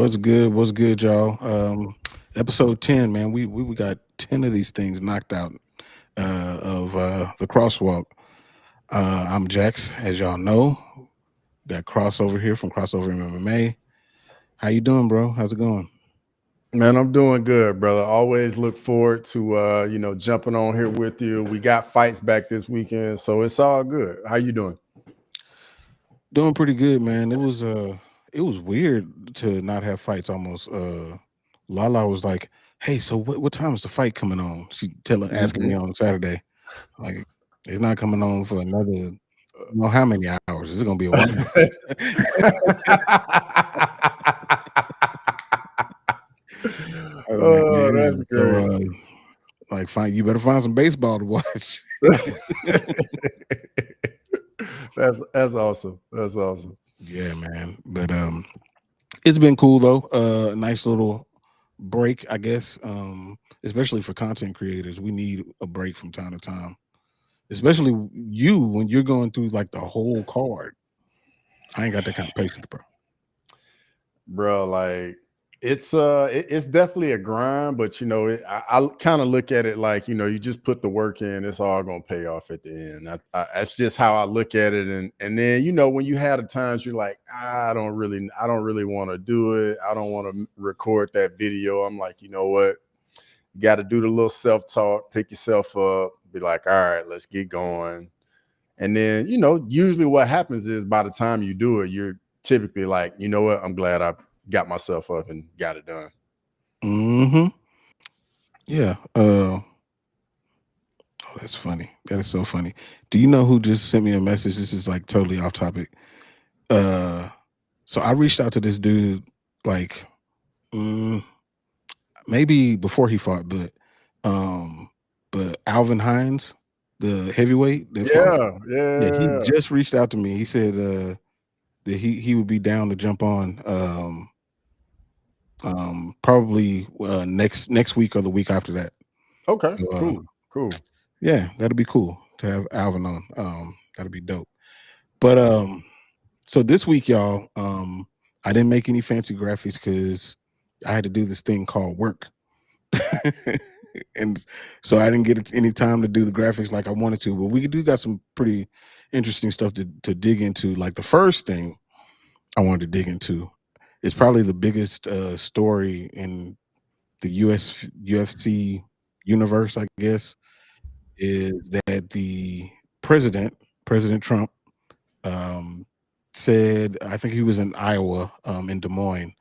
What's good? What's good, y'all? Episode 10, man. We got 10 of these things knocked out of the crosswalk. I'm Jax, as y'all know. Got Cross over here from Crossover MMA. How you doing, bro? How's it going? Man, I'm doing good, brother. Always look forward to jumping on here with you. We got fights back this weekend, so it's all good. How you doing? Doing pretty good, man. It was weird to not have fights almost. Lala was like, "Hey, so what time is the fight coming on?" Asking me on Saturday. Like, it's not coming on for another how many hours? Is it gonna be a while? I was like, Oh, that's man. great. You better find some baseball to watch. That's awesome. That's awesome. Yeah, man. But it's been cool though. Nice little break, I guess. Especially for content creators, we need a break from time to time. Especially you when you're going through like the whole card. I ain't got that kind of patience, bro. Bro, like it's definitely a grind, but I kind of look at it like you just put the work in, it's all gonna pay off at the end. That's just how I look at it. And then when you had the times you're like, I don't really want to do it, I don't want to record that video. I'm like, you know what, you got to do the little self-talk, pick yourself up, be like, all right, let's get going. And then usually what happens is by the time you do it, you're typically like, you know what, I'm glad I got myself up and got it done. Mm-hmm. Yeah. Oh, that's funny. That is so funny. Do you know who just sent me a message? This is like totally off topic. So I reached out to this dude like maybe before he fought, but Alvin Hines, the heavyweight that fought. Yeah, he Yeah. just reached out to me. He said that he would be down to jump on probably next week or the week after that. Okay. So, Cool. yeah, that'll be cool to have Alvin on. That'll be dope. But so this week, y'all, I didn't make any fancy graphics because I had to do this thing called work. And so I didn't get any time to do the graphics like I wanted to, but we got some pretty interesting stuff to dig into. Like the first thing I wanted to dig into is probably the biggest story in the UFC universe, I guess, is that the President Trump, said, I think he was in Iowa, in Des Moines,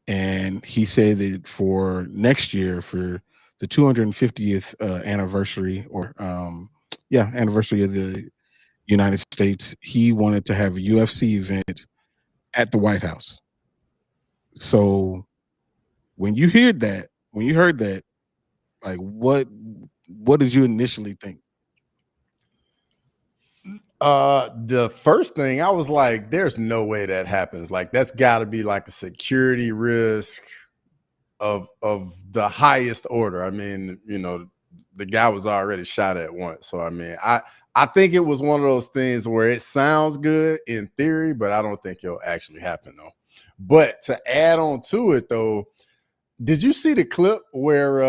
and he said that for next year, for the 250th anniversary, or anniversary of the United States, he wanted to have a UFC event at the White House. So when you heard that, like what did you initially think? The first thing I was like, there's no way that happens. Like that's got to be like a security risk of the highest order. I mean, the guy was already shot at once. So I mean, I think it was one of those things where it sounds good in theory, but I don't think it'll actually happen though. But to add on to it though, did you see the clip where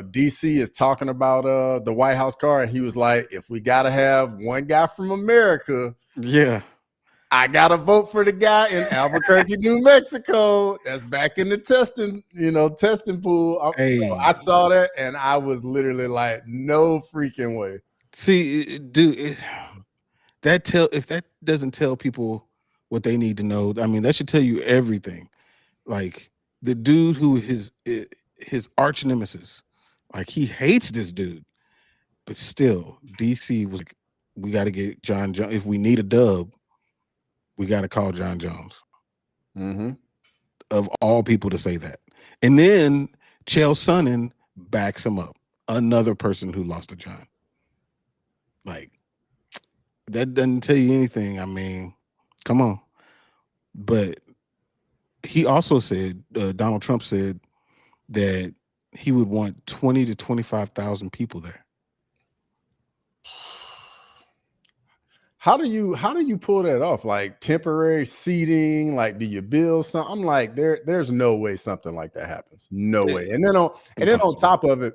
DC is talking about the White House car, and he was like, if we gotta have one guy from America, Yeah, I gotta vote for the guy in Albuquerque, New Mexico. That's back in the testing pool. hey, I saw that and I was literally like, no freaking way. see, dude, if that doesn't tell people what they need to know, I mean, that should tell you everything. Like the dude who his arch nemesis, like he hates this dude, but still, DC was like, we got to get John Jones. If we need a dub, we got to call John Jones. Mm-hmm. Of all people to say that, and then Chael Sonnen backs him up. Another person who lost to John. Like that doesn't tell you anything. I mean, come on. But he also said, Donald Trump said that he would want 20 to 25,000 people there. how do you pull that off? Like temporary seating? Like, do you build something? I'm like, there's no way something like that happens. No It- way. And then on impossible. top of it,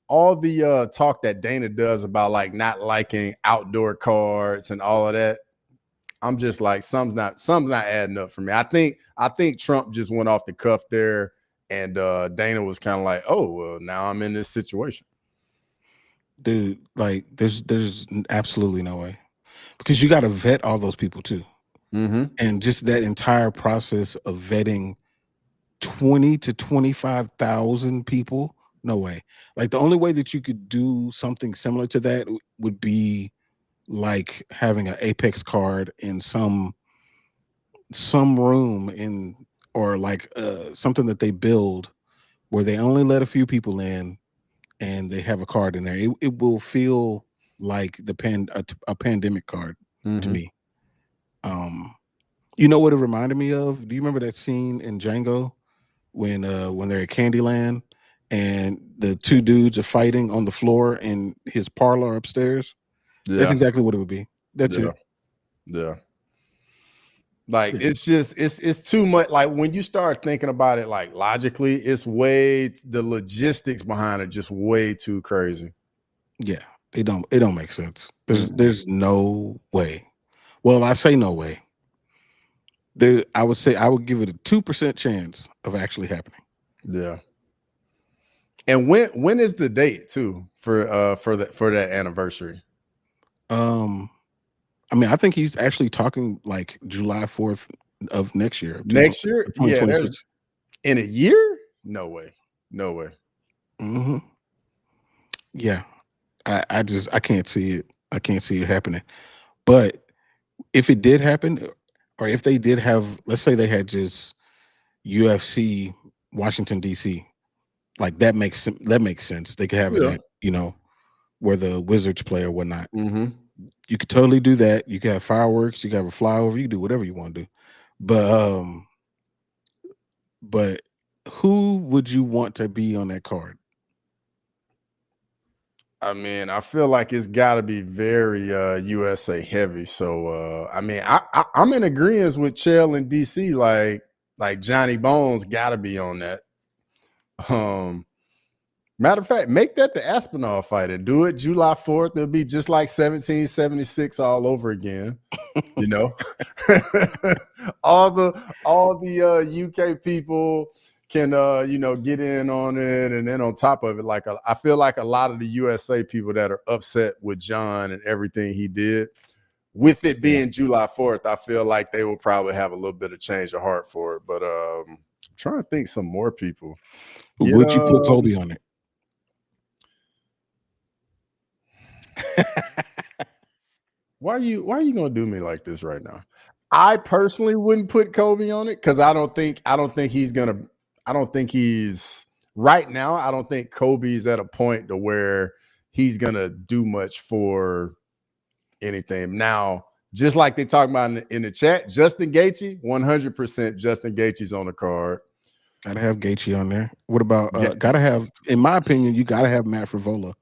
all the talk that Dana does about like not liking outdoor cards and all of that, I'm just like, something's not adding up for me. I think Trump just went off the cuff there, and Dana was kind of like, oh well, now I'm in this situation. Dude, like there's absolutely no way. Because you got to vet all those people too. Mm-hmm. And just that entire process of vetting 20 to 25,000 people, no way. Like the only way that you could do something similar to that would be like having an Apex card in some room in, or like something that they build where they only let a few people in and they have a card in there. It will feel like a pandemic card to Mm-hmm. me. Um, you know what it reminded me of? Do you remember that scene in Django when they're at Candyland and the two dudes are fighting on the floor in his parlor upstairs? That's Yeah. exactly what it would be. That's Yeah. it. Yeah. Like Yeah. it's just it's too much. Like when you start thinking about it, like logically, the logistics behind it just way too crazy. Yeah. It don't make sense. There's Mm-mm. there's no way. Well, I say no way. I would say I would give it a 2% chance of actually happening. Yeah. And when is the date too for that anniversary? Um, I mean, I think he's actually talking like July 4th of next year, Next year? Yeah, there's 2026. in a year? No way. No way. Hmm. Yeah, I can't see it. I can't see it happening. But if it did happen, or if they did have, let's say they had just UFC Washington D.C., like that makes sense. They could have it Yeah. at where the Wizards play or whatnot. Mm-hmm. You could totally do that. You could have fireworks. You could have a flyover. You can do whatever you want to do. But but who would you want to be on that card? I mean, I feel like it's got to be very USA heavy. So I mean, I'm in agreement with Chell and DC. Like Johnny Bones got to be on that. Um, Matter of fact, make that the Aspinall fight and do it July 4th. It'll be just like 1776 all over again. You know, all the UK people can get in on it, and then on top of it, I feel like a lot of the USA people that are upset with John and everything he did, with it Yeah. being July 4th, I feel like they will probably have a little bit of change of heart for it. But I'm trying to think some more people. Get Would you put Kobe on it? why are you gonna do me like this right now? I personally wouldn't put Kobe on it because I don't think he's right now. I don't think Kobe's at a point to where he's gonna do much for anything. Now, just like they talk about in the chat, Justin Gaethje, 100% Justin Gaethje's on the card. Gotta have Gaethje on there. What about Yeah, gotta have, in my opinion, you gotta have Matt Frivola.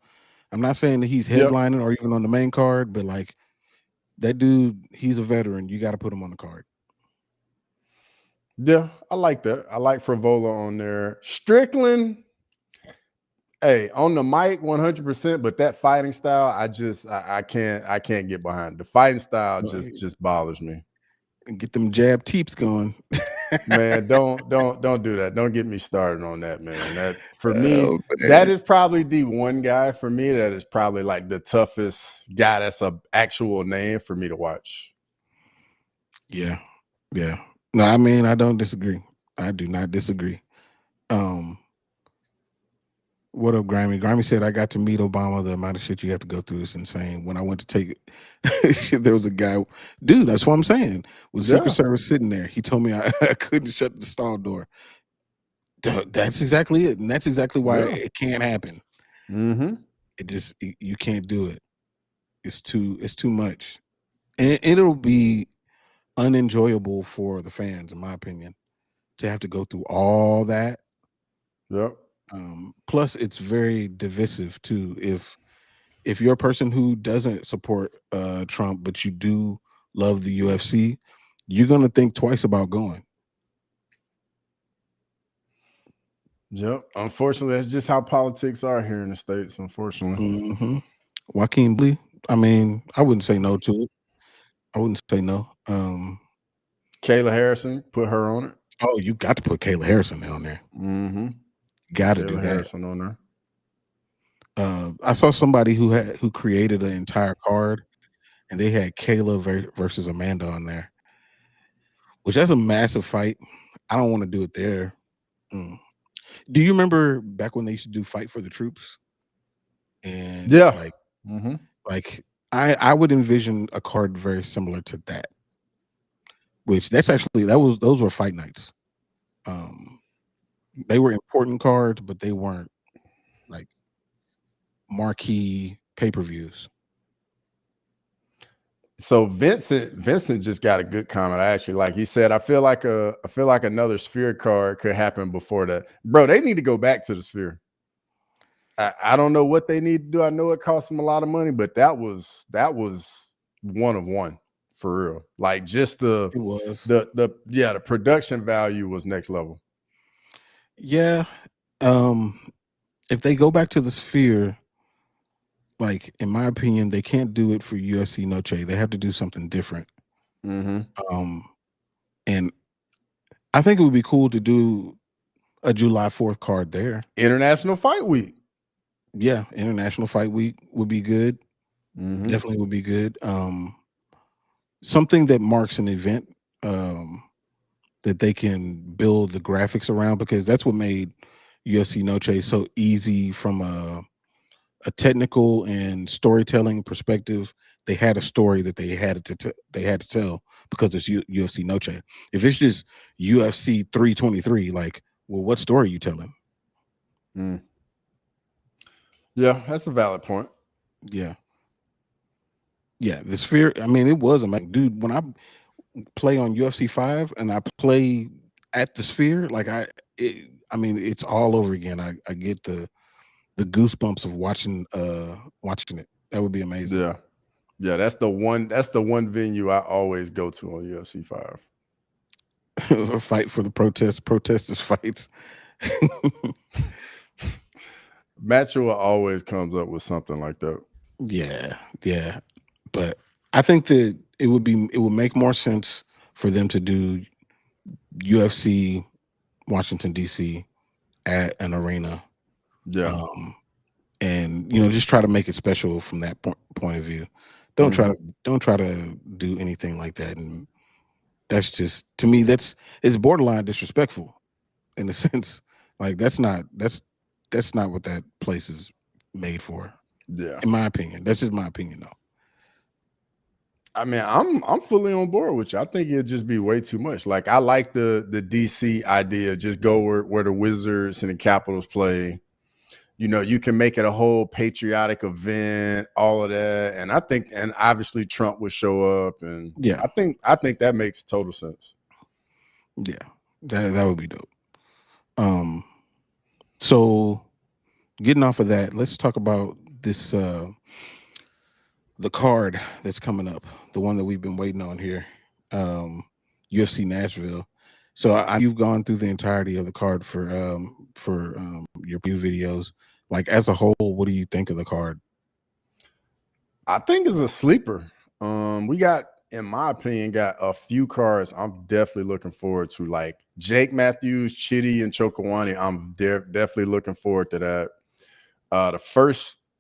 I'm not saying that he's yep. headlining or even on the main card, but like that dude, he's a veteran. You gotta put him on the card. Yeah, I like that. I like Frivola on there. Strickland, hey, on the mic, 100%. But that fighting style, I can't get behind. The fighting style just bothers me. Get them jab teeps going. Man, don't do that. Don't get me started on that, man. That for me, Oh, that man. is probably the one guy for me that is probably like the toughest guy that's a actual name for me to watch. Yeah. Yeah. No, I mean, I don't disagree. I do not disagree. Um, what up, Grammy? Grammy said I got to meet Obama. The amount of shit you have to go through is insane. When I went to take it, shit, there was a guy, dude. That's what I'm saying. With Secret Yeah, Service sitting there, he told me I couldn't shut the stall door. That's exactly it, and that's exactly why yeah. it can't happen. Mm-hmm. You can't do it. It's too much, and it'll be unenjoyable for the fans, in my opinion, to have to go through all that. Yep. Plus, it's very divisive too. If if you're a person who doesn't support Trump, but you do love the UFC, you're gonna think twice about going. Yep. Unfortunately, that's just how politics are here in the States, unfortunately. Hmm. Joaquin Blee. I mean, I wouldn't say no to it. I wouldn't say no. Kayla Harrison, put her on it. Oh, you got to put Kayla Harrison on there. Mm-hmm. Got to do Kayla that. Harrison on there. I saw somebody who created an entire card, and they had Kayla versus Amanda on there, which that's a massive fight. I don't want to do it there. Mm. Do you remember back when they used to do Fight for the Troops? And Yeah. like Mm-hmm. like I would envision a card very similar to that. Which those were fight nights. They were important cards, but they weren't like marquee pay-per-views. So Vincent just got a good comment. I actually like. He said, I feel like another Sphere card could happen before that. Bro, they need to go back to the Sphere. I don't know what they need to do. I know it costs them a lot of money, but that was one of one for real. Like just It was. the production value was next level. Yeah. If they go back to the Sphere, like in my opinion, they can't do it for UFC Noche. They have to do something different. Mm-hmm. And I think it would be cool to do a July 4th card there. International Fight Week. Yeah, International Fight Week would be good. Mm-hmm. Definitely would be good. Something that marks an event that they can build the graphics around, because that's what made UFC Noche so easy from a technical and storytelling perspective. They had a story that they had to tell because it's UFC Noche. If it's just UFC 323, like, well, what story are you telling? Mm. Yeah, that's a valid point. Yeah. Yeah, the Sphere, I mean, it was amazing. Dude, when I play on UFC 5 and I play at the Sphere, like I mean, it's all over again. I get the goosebumps of watching it. That would be amazing. Yeah. Yeah, that's the one venue I always go to on UFC 5. A fight for the protesters fights. Matua always comes up with something like that. Yeah. But I think that it would make more sense for them to do UFC Washington DC at an arena. Yeah. And just try to make it special from that point of view. Don't try to do anything like that. And that's just, to me, it's borderline disrespectful in a sense. Like that's not what that place is made for. Yeah. In my opinion. That's just my opinion though. I mean, I'm fully on board with you. I think it'd just be way too much. Like I like the DC idea. Just go where the Wizards and the Capitals play. You can make it a whole patriotic event, all of that. And I think, and obviously Trump would show up. And Yeah. I think that makes total sense. Yeah. That would be dope. So getting off of that, let's talk about this the card that's coming up, the one that we've been waiting on here, UFC Nashville. So you've gone through the entirety of the card for your preview videos. Like as a whole, what do you think of the card? I think it's a sleeper. We got, in my opinion, got a few cards I'm definitely looking forward to. Like Jake Matthews, Chitty, and Chokawani. I'm definitely looking forward to that.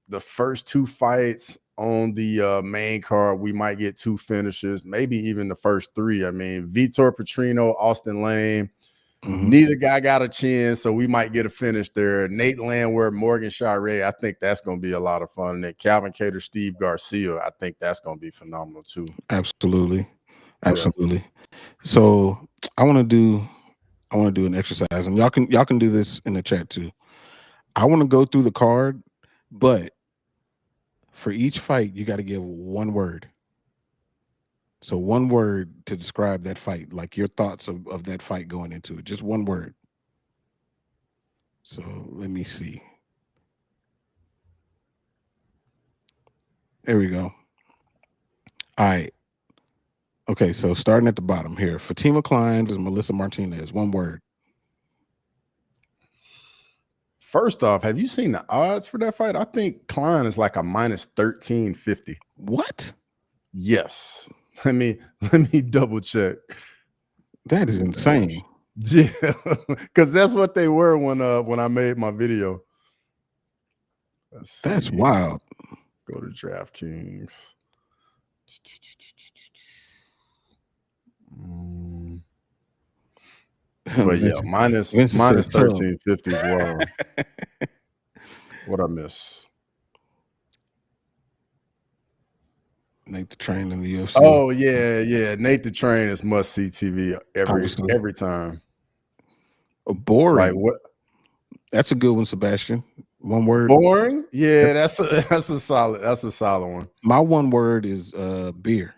The first two fights on the main card, we might get two finishes, maybe even the first three. I mean, Vitor Petrino, Austin Lane. Mm-hmm. Neither guy got a chin, so we might get a finish there. Nate Landwehr, Morgan Charest, I think that's going to be a lot of fun. And then Calvin Kattar, Steve Garcia, I think that's going to be phenomenal too. Absolutely. Yeah. So I want to do an exercise, and y'all can do this in the chat too. I want to go through the card, but for each fight, you got to give one word. So one word to describe that fight, like your thoughts of that fight going into it. Just one word. So let me see. There we go. All right. Okay, so starting at the bottom here. Fatima Klein versus Melissa Martinez. One word. First off, have you seen the odds for that fight? I think Klein is like a minus 1350. What? Yes. Let me double check. That is insane. Yeah, because that's what they were when I made my video. That's wild. Go to DraftKings. But yeah, minus 1350 is wild. What I miss? Nate the Train in the UFC. Oh yeah. Nate the Train is must see TV every time. Boring. Like what? That's a good one, Sebastian. One word. Boring. Yeah, that's a solid one. My one word is beer,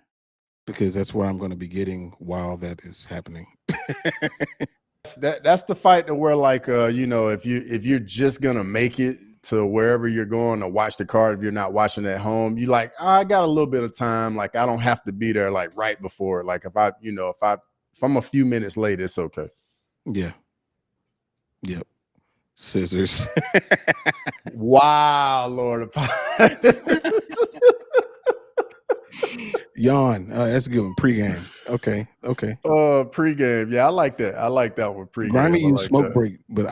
because that's what I'm going to be getting while that is happening. That's the fight where like if you're just gonna make it to wherever you're going to watch the card, if you're not watching at home, you like, I got a little bit of time, like I don't have to be there like right before. Like if I'm a few minutes late, it's okay. Yeah. Yep. Scissors. Wow, Lord of Yawn. That's a good one. Pre-game. Okay. Pre-game. Yeah, I like that. I like that one. Pre-game. Grimy use like smoke that. break, but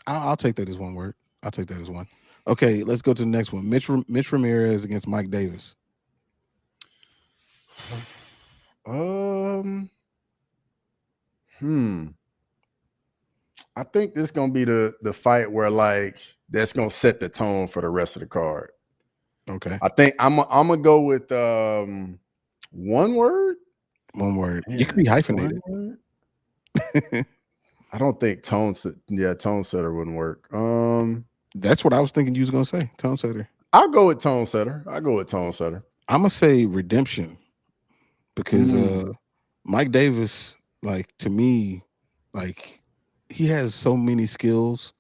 I'll take that as one word. I'll take that as one. Okay, let's go to the next one. Mitch Ramirez against Mike Davis. I think this is gonna be the fight where like that's gonna set the tone for the rest of the card. Okay. I think I'm gonna go with one word. One word. You can be hyphenated. I don't think tone setter wouldn't work. That's what I was thinking you was gonna say. Tone setter. I'll go with tone setter. I'm gonna say redemption, because Mike Davis, like, to me, like, he has so many skills.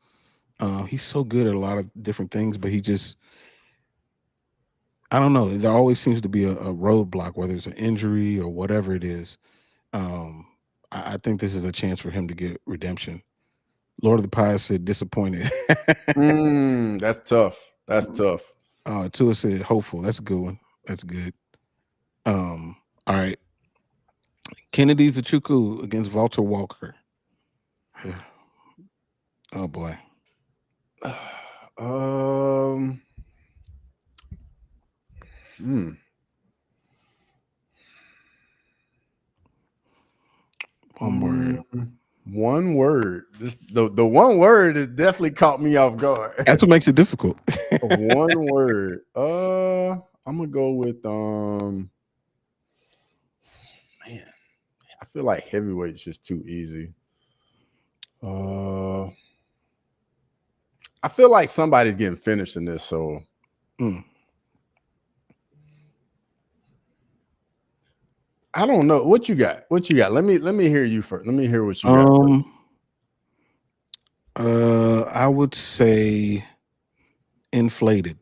He's so good at a lot of different things, but he just, I don't know. There always seems to be a roadblock, whether it's an injury or whatever it is. I think this is a chance for him to get redemption. Lord of the Pies said disappointed. That's tough. Tua said hopeful. That's a good one. That's good. All right. Kennedy Zachuku against Walter Walker. Oh boy. One word. One word. The one word has definitely caught me off guard. That's what makes it difficult. One word. I'm gonna go with man. I feel like heavyweight's just too easy. I feel like somebody's getting finished in this, so I don't know. What you got? Let me hear you first. Let me hear what you got. I would say inflated.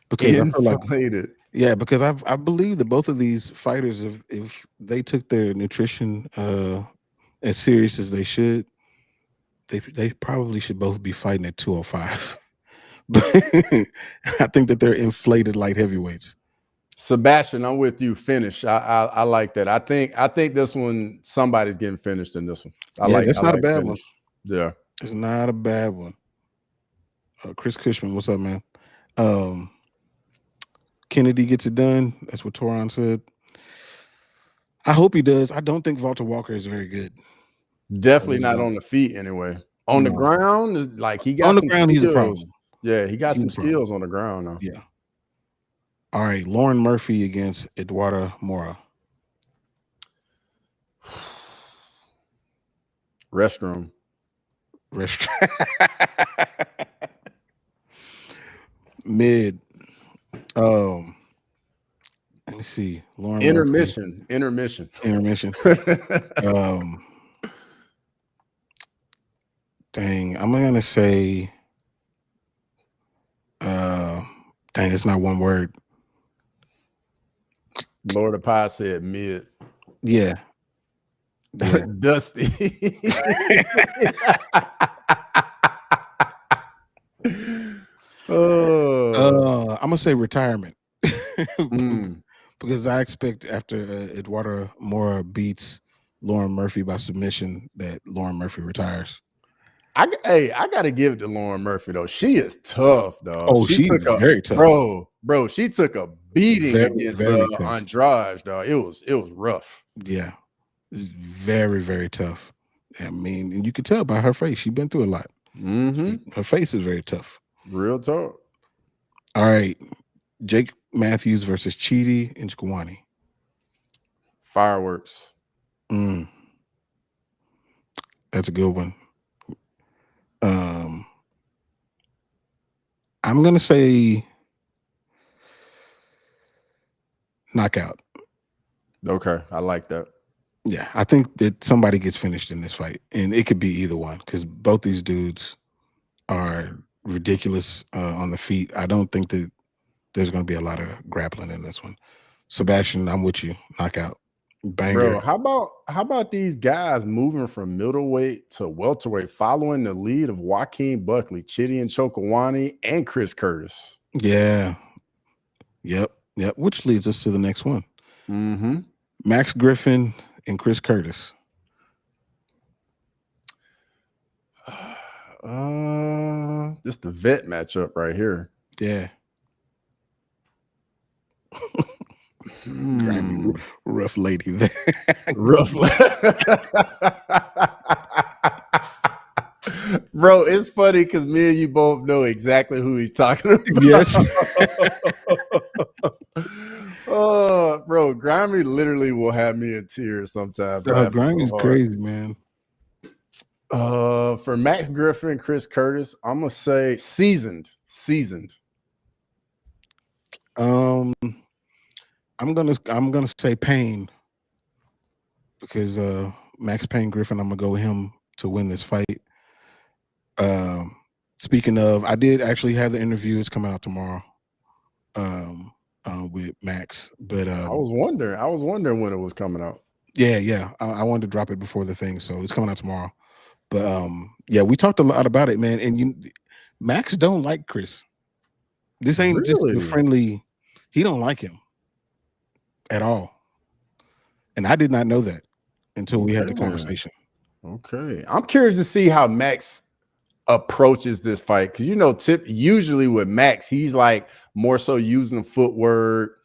Because inflated. Because I believe that both of these fighters, if they took their nutrition as serious as they should, they probably should both be fighting at 205. But I think that they're inflated light heavyweights. Sebastian, I'm with you. Finish. I like that. I think this one, somebody's getting finished in this one. That's not a bad one. Yeah, it's not a bad one. Chris Cushman, what's up, man? Kennedy gets it done. That's what Toron said. I hope he does. I don't think Walter Walker is very good. Definitely not on the feet anyway. On the ground, like he got on the some ground, skills. he's a problem. Yeah, he got some skills on the ground now. Yeah. All right, Lauren Murphy against Eduarda Mora. Restroom. Mid. Let me see. Lauren Intermission. Dang, I'm gonna say. Dang, it's not one word. Lord of Pie said mid. Yeah. Yeah. Dusty. I'm gonna say retirement. Mm. Because I expect after Eduardo Mora beats Lauren Murphy by submission that Lauren Murphy retires. I gotta give it to Lauren Murphy though. She is tough, dog. Oh, she's very tough. Bro, she took a beating Very, against very tough. Andrade, dog. It was rough. Yeah. It's very, very tough. I mean, and you can tell by her face. She's been through a lot. Her face is very tough. Real talk. All right. Jake Matthews versus Chidi and Njokuani. Fireworks. That's a good one. I'm gonna say knockout. Okay, I like that. Yeah, I think that somebody gets finished in this fight, and it could be either one because both these dudes are ridiculous on the feet. I don't think that there's going to be a lot of grappling in this one. Sebastian, I'm with you. Knockout. Banger. Bro, how about these guys moving from middleweight to welterweight, following the lead of Joaquin Buckley, Chidi and Njokuani, and Chris Curtis? Yeah. Yep. Which leads us to the next one. Max Griffin and Chris Curtis. This the vet matchup right here. Yeah. Rough lady there. Rough. Bro, it's funny because me and you both know exactly who he's talking about. Yes. Oh, bro, Grimy literally will have me in tears sometimes. Grimy's crazy, man. For Max Griffin, Chris Curtis, I'm gonna say seasoned. I'm gonna say Payne because Max Payne Griffin, I'm gonna go with him to win this fight. Speaking of, I did actually have the interview. It's coming out tomorrow. With Max, but I was wondering when it was coming out. Yeah. I wanted to drop it before the thing, so it's coming out tomorrow. But yeah, we talked a lot about it, man. And Max don't like Chris. This ain't just a friendly. He don't like him at all, and I did not know that until we had the conversation. Okay, I'm curious to see how Max approaches this fight because usually with Max, he's like more so using footwork,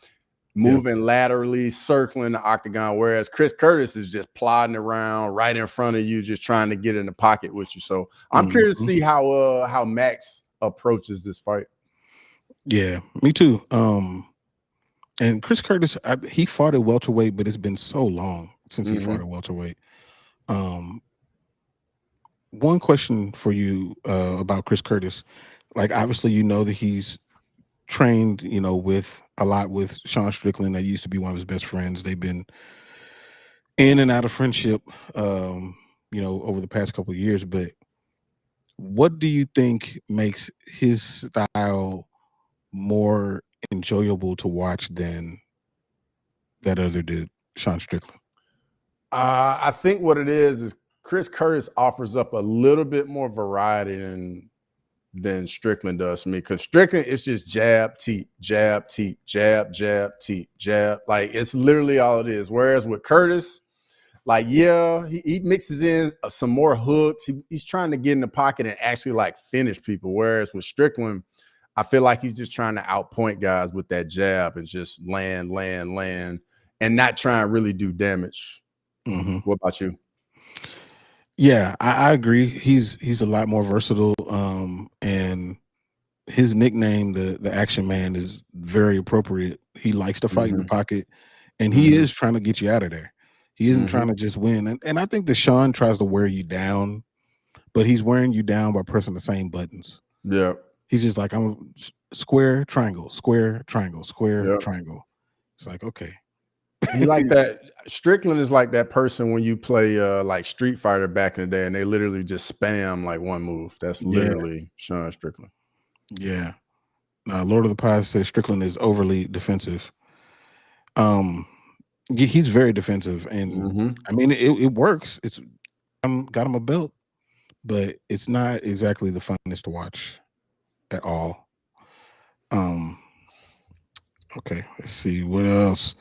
moving laterally, circling the octagon, whereas Chris Curtis is just plodding around right in front of you, just trying to get in the pocket with you. So I'm curious to see how Max approaches this fight. Yeah, me too. And Chris Curtis, he fought at welterweight, but it's been so long since he fought at welterweight. One question for you about Chris Curtis, like obviously that he's trained, with a lot with Sean Strickland. That used to be one of his best friends. They've been in and out of friendship, over the past couple of years. But what do you think makes his style more enjoyable to watch than that other dude, Sean Strickland? I think what it is Chris Curtis offers up a little bit more variety than Strickland does to me, because Strickland is just jab, teep, jab, teep, jab, teep, jab. Like it's literally all it is. Whereas with Curtis, like, he mixes in some more hooks. He's trying to get in the pocket and actually like finish people. Whereas with Strickland, I feel like he's just trying to outpoint guys with that jab and just land, and not try and really do damage. What about you? Yeah, I agree. He's a lot more versatile. And his nickname, the Action Man, is very appropriate. He likes to fight in the pocket, and he is trying to get you out of there. He isn't trying to just win. And I think that Sean tries to wear you down, but he's wearing you down by pressing the same buttons. Yeah. He's just like, I'm a square, triangle, square, triangle, square, triangle. It's like, okay. He like that. Strickland is like that person when you play like Street Fighter back in the day and they literally just spam like one move. That's literally Sean Strickland. Yeah. Lord of the Pies says Strickland is overly defensive. He's very defensive, and I mean it works. It's got him a belt, but it's not exactly the funnest to watch at all. Okay, let's see what else.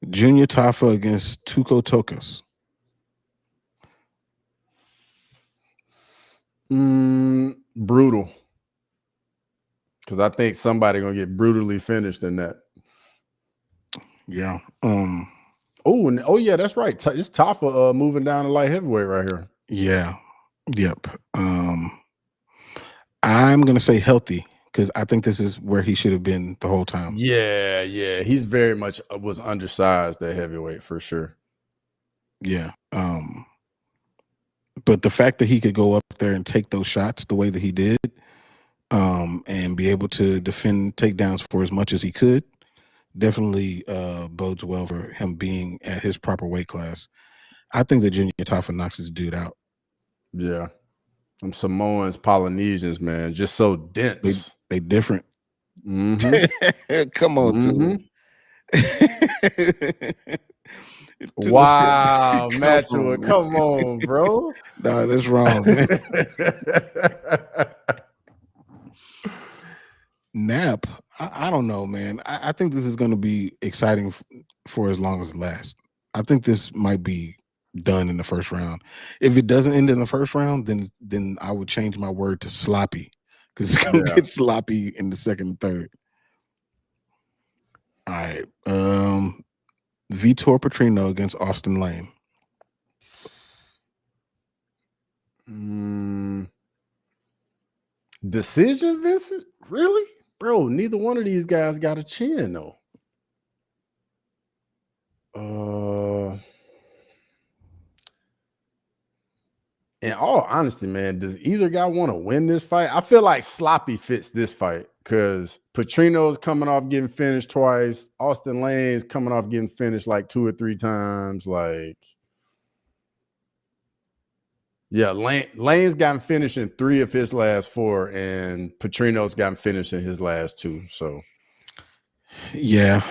Junior Tafa against Tuko Tokas. Brutal. Because I think somebody gonna get brutally finished in that. Yeah. Oh yeah, that's right. It's Tafa moving down to light heavyweight right here. Yeah. Yep. I'm gonna say healthy because I think this is where he should have been the whole time. Yeah. He's very much was undersized at heavyweight for sure. Yeah. But the fact that he could go up there and take those shots the way that he did, and be able to defend takedowns for as much as he could, definitely bodes well for him being at his proper weight class. I think that Junior Tafa knocks this dude out. Yeah. Them Samoans, Polynesians, man, just so dense. They different. Mm-hmm. Come on, dude. Wow, Matua, come on, bro. Nah, that's wrong, man. Nap, I don't know, man. I think this is going to be exciting for as long as it lasts. I think this might be done in the first round. If it doesn't end in the first round, then I would change my word to sloppy, because it's going to get sloppy in the second and third. All right. Vitor Petrino against Austin Lane. Decision, Vincent? Really? Bro, neither one of these guys got a chin, though. In all honesty, man, does either guy want to win this fight? I feel like sloppy fits this fight because Petrino's coming off getting finished twice. Austin Lane's coming off getting finished like 2 or 3 times. Like, yeah, Lane's gotten finished in 3 of his last 4, and Petrino's gotten finished in his last 2. So, yeah,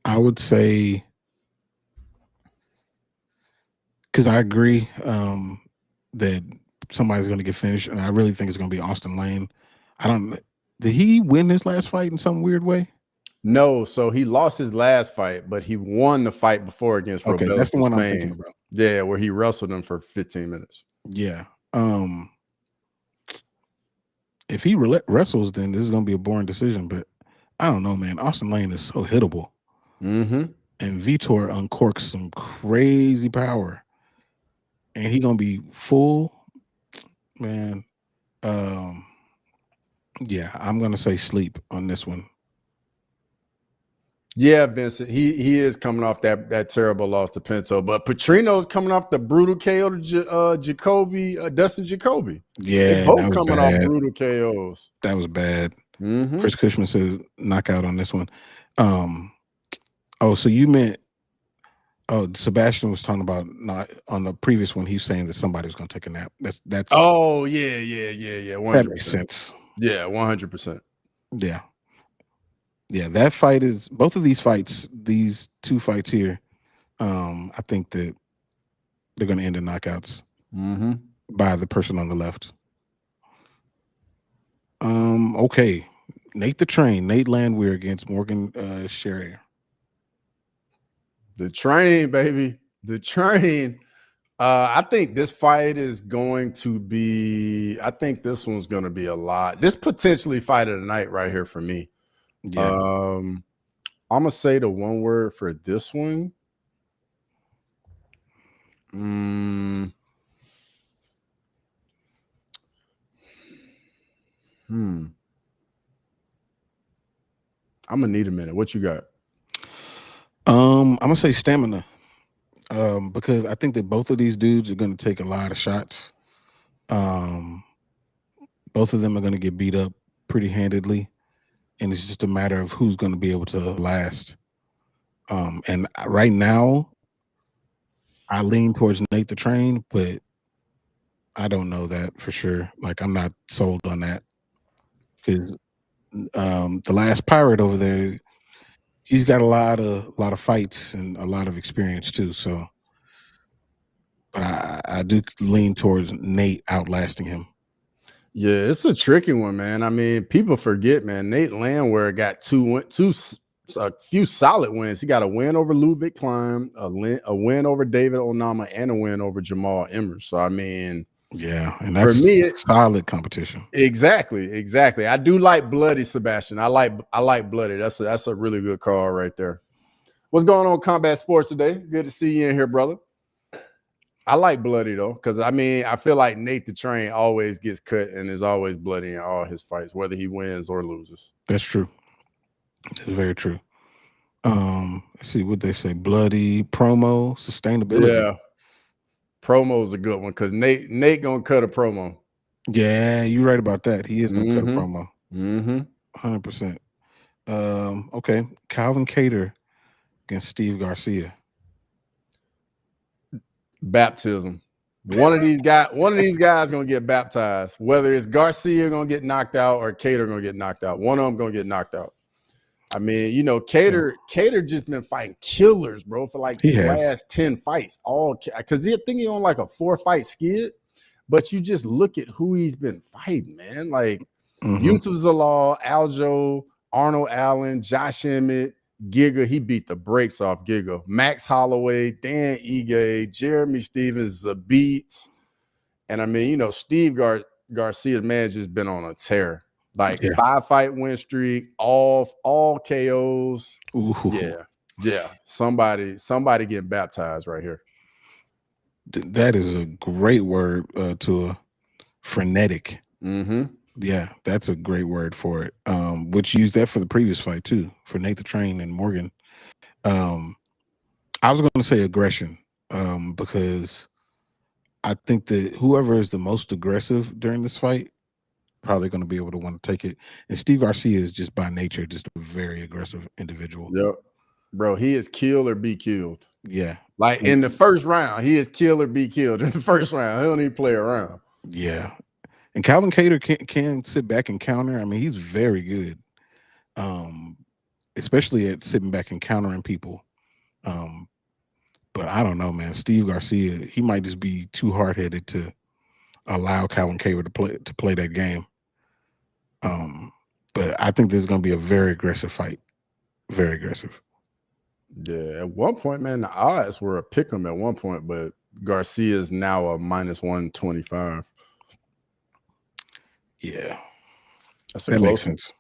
I would say, because I agree that somebody's going to get finished, and I really think it's going to be Austin Lane. Did he win his last fight in some weird way? No, so he lost his last fight, but he won the fight before against Robelis. That's the one I'm thinking about. Yeah, where he wrestled him for 15 minutes. Yeah. If he wrestles, then this is going to be a boring decision, but I don't know, man. Austin Lane is so hittable. And Vitor uncorks some crazy power. And he going to be full, man. Yeah, I'm going to say sleep on this one. Yeah, Vincent, he is coming off that terrible loss to Pinto, but Petrino's coming off the brutal KO to Dustin Jacoby. Yeah, they both coming off brutal KOs. That was bad. Chris Cushman says knockout on this one. So you meant? Oh, Sebastian was talking about not on the previous one. He's saying that somebody was going to take a nap. That's. Oh yeah. 100%. That makes sense. Yeah, 100%. Yeah, that fight is both of these fights. These 2 fights here, I think that they're going to end in knockouts by the person on the left. Okay, Nate Landwehr against Morgan Sherrier. The train, baby, the train. I think this fight is going to be. I think this one's going to be a lot. This potentially fight of the night right here for me. Yeah. I'm gonna say the one word for this one. I'm gonna need a minute. What you got? I'm gonna say stamina. Because I think that both of these dudes are gonna take a lot of shots. Both of them are gonna get beat up pretty handedly. And it's just a matter of who's going to be able to last. And right now, I lean towards Nate the Train, but I don't know that for sure. Like, I'm not sold on that because The last pirate over there, he's got a lot of fights and a lot of experience too. So, but I do lean towards Nate outlasting him. Yeah, it's a tricky one, man. I mean, people forget, man. Nate Landwehr got a few solid wins. He got a win over Ludwig Klein, a win over David Onama, and a win over Jamal Emmers. So, I mean, yeah, and for that's me, solid competition. Exactly. I do like Bloody, Sebastian. I like Bloody. That's a really good call right there. What's going on, Combat Sports today? Good to see you in here, brother. I like Bloody though, because I mean, I feel like Nate the Train always gets cut and is always bloody in all his fights, whether he wins or loses. That's true. That's very true. Let's see what they say. Bloody promo sustainability. Yeah, promo is a good one because Nate gonna cut a promo. Yeah, you're right about that. He is gonna cut a promo. 100%. Okay, Calvin Kattar against Steve Garcia. Baptism. One of these guys gonna get baptized. Whether it's Garcia gonna get knocked out or Kattar gonna get knocked out. One of them gonna get knocked out. I mean, you know, Kattar just been fighting killers, bro, for like the last 10 fights. All because I think he on like a 4-fight skid. But you just look at who he's been fighting, man. Like Yusuf Zalal, Aljo, Arnold Allen, Josh Emmett, Giga. He beat the brakes off Giga. Max Holloway, Dan Ige, Jeremy Stevens, Zabit. And I mean, you know, Steve Garcia, man, just been on a tear. Like 5-fight win streak, all KOs. Ooh. Yeah. Somebody getting baptized right here. That is a great word to a frenetic. Yeah, that's a great word for it. Which used that for the previous fight too, for Nate the Train and Morgan. I was going to say aggression because I think that whoever is the most aggressive during this fight probably going to be able to want to take it. And Steve Garcia is just by nature just a very aggressive individual. Yep, bro, he is kill or be killed. Yeah, like in the first round, he is kill or be killed in the first round. He don't even play around. Yeah, and Calvin Kattar can sit back and counter. I mean, he's very good, especially at sitting back and countering people. But I don't know, man. Steve Garcia, he might just be too hard-headed to allow Calvin Kattar to play that game. But I think this is going to be a very aggressive fight. Very aggressive. Yeah, at one point, man, the odds were a pick 'em at one point, but Garcia is now a -125. Yeah, that makes sense.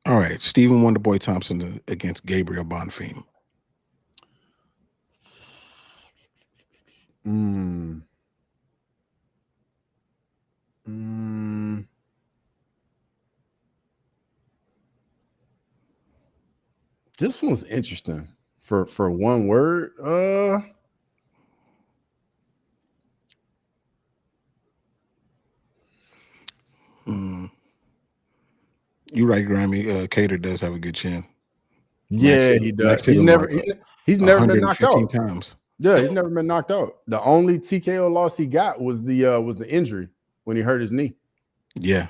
All right, Stephen Wonderboy Thompson against Gabriel Bonfim. This one's interesting for one word. You're right, Grammy. Kattar does have a good chin. Yeah, he does. He's never been knocked out times. Yeah, he's never been knocked out. The only TKO loss he got was the injury when he hurt his knee. Yeah.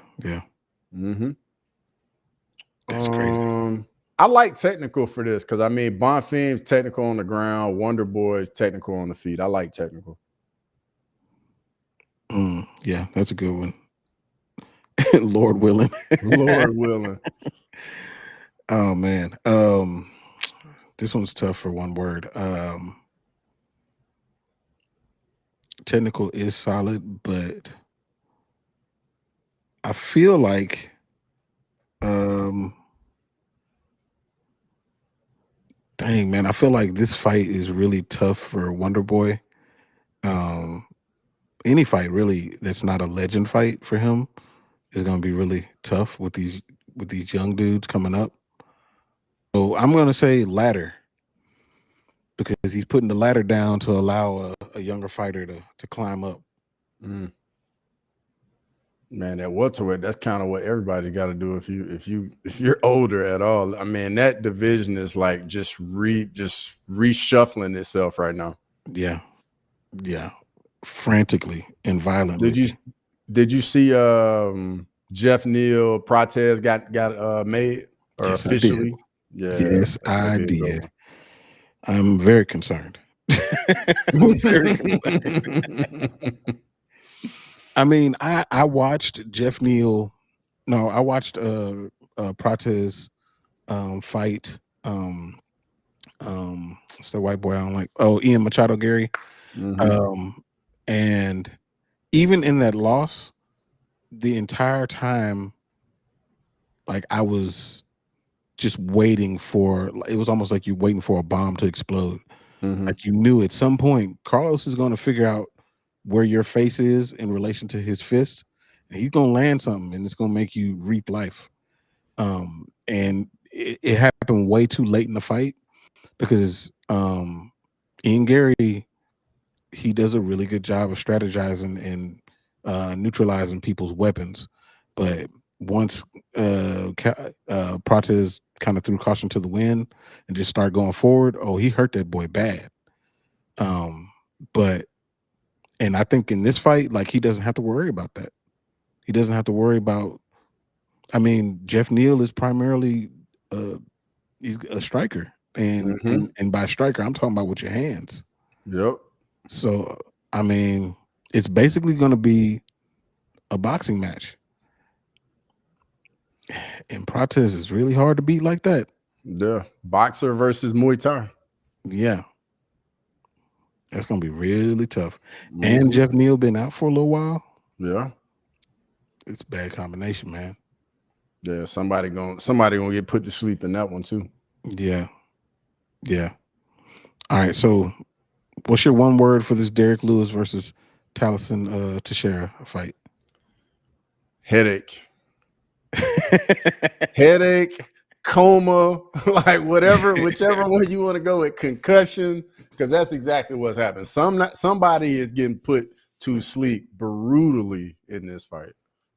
That's crazy. I like technical for this because I mean Bonfim's technical on the ground, Wonder Boy's technical on the feet. I like technical. Yeah, that's a good one. Lord willing. Lord willing. Oh man. This one's tough for one word. Technical is solid, but I feel like dang man, I feel like this fight is really tough for Wonder Boy. Any fight really that's not a legend fight for him is going to be really tough with these young dudes coming up. So I'm going to say ladder because he's putting the ladder down to allow a younger fighter to climb up. Man, at welterweight, that's kind of what everybody got to do if you're older at all. I mean, that division is like just reshuffling itself right now. Yeah, frantically and violently. Did you see Jeff Neal, Protez got made or Yes, I did. officially. Yeah, Yes, that's gonna I be a good did. I'm very concerned. I'm very concerned. one. I mean, I watched Jeff Neal. No, I watched Protez fight what's the white boy I don't like? Oh, Ian Machado Gary. Um and even in that loss, the entire time, like I was just waiting for, it was almost like you waiting for a bomb to explode. Like you knew at some point Carlos is going to figure out where your face is in relation to his fist, and he's going to land something, and it's going to make you wreak life. And it happened way too late in the fight because Ian Gary, he does a really good job of strategizing and neutralizing people's weapons. But once Protez kind of threw caution to the wind and just started going forward, oh, he hurt that boy bad. But and I think in this fight, like he doesn't have to worry about that. He doesn't have to worry about. I mean, Jeff Neal is primarily he's a striker, and by striker, I'm talking about with your hands. Yep. So I mean, it's basically going to be a boxing match, and Protez is really hard to beat like that. Yeah, boxer versus Muay Thai. Yeah, that's going to be really tough. And Jeff Neal been out for a little while. Yeah, it's a bad combination, man. Yeah, somebody gonna get put to sleep in that one too. Yeah. All right, so what's your one word for this Derrick Lewis versus Taliesin Teixeira fight? Headache. Headache, coma, like whichever one you want to go with, concussion, because that's exactly what's happened. Somebody is getting put to sleep brutally in this fight.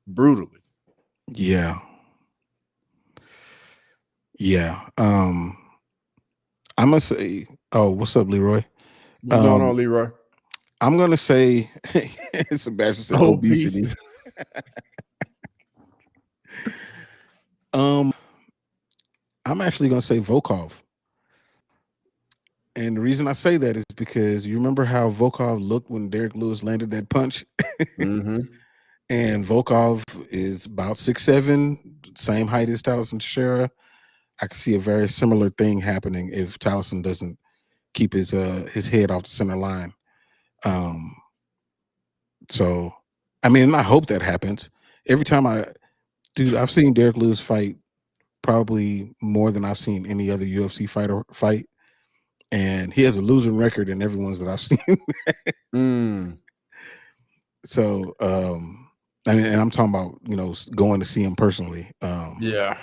Brutally. Yeah. I'm gonna say, oh, what's up, Leroy? What's going on, Leroy? I'm gonna say Sebastian said obesity. I'm actually gonna say Volkov. And the reason I say that is because you remember how Volkov looked when Derrick Lewis landed that punch? And Volkov is about 6'7", same height as Taliesin Teixeira. I can see a very similar thing happening if Taliesin doesn't keep his head off the center line. So, I mean, I hope that happens. Every time I've seen Derrick Lewis fight probably more than I've seen any other UFC fighter fight. And he has a losing record in every ones that I've seen. So, I mean, and I'm talking about, going to see him personally. Yeah.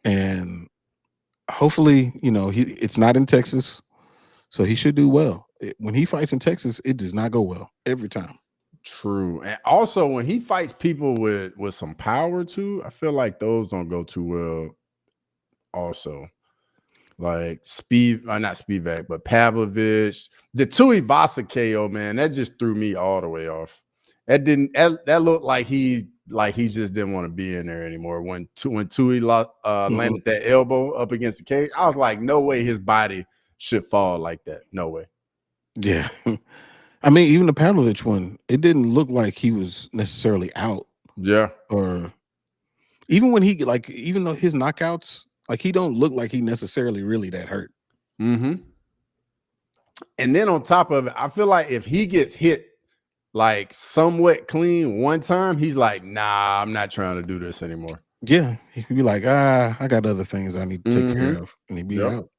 And hopefully, it's not in Texas, so he should do well. When he fights in Texas, it does not go well every time. True. And also when he fights people with some power too, I feel like those don't go too well also. Like not Spivak, but Pavlovich. The Tuivasa KO, man, that just threw me all the way off. That looked like he just didn't want to be in there anymore. When Tui landed that elbow up against the cage, I was like, no way his body should fall like that. No way. Yeah. I mean, even the Pavlovich one, it didn't look like he was necessarily out. Yeah. Or even when even though his knockouts, he don't look like he necessarily really that hurt. And then on top of it, I feel like if he gets hit like somewhat clean one time, he's like, nah, I'm not trying to do this anymore. Yeah. He'd be like, I got other things I need to take care of. And he'd be out.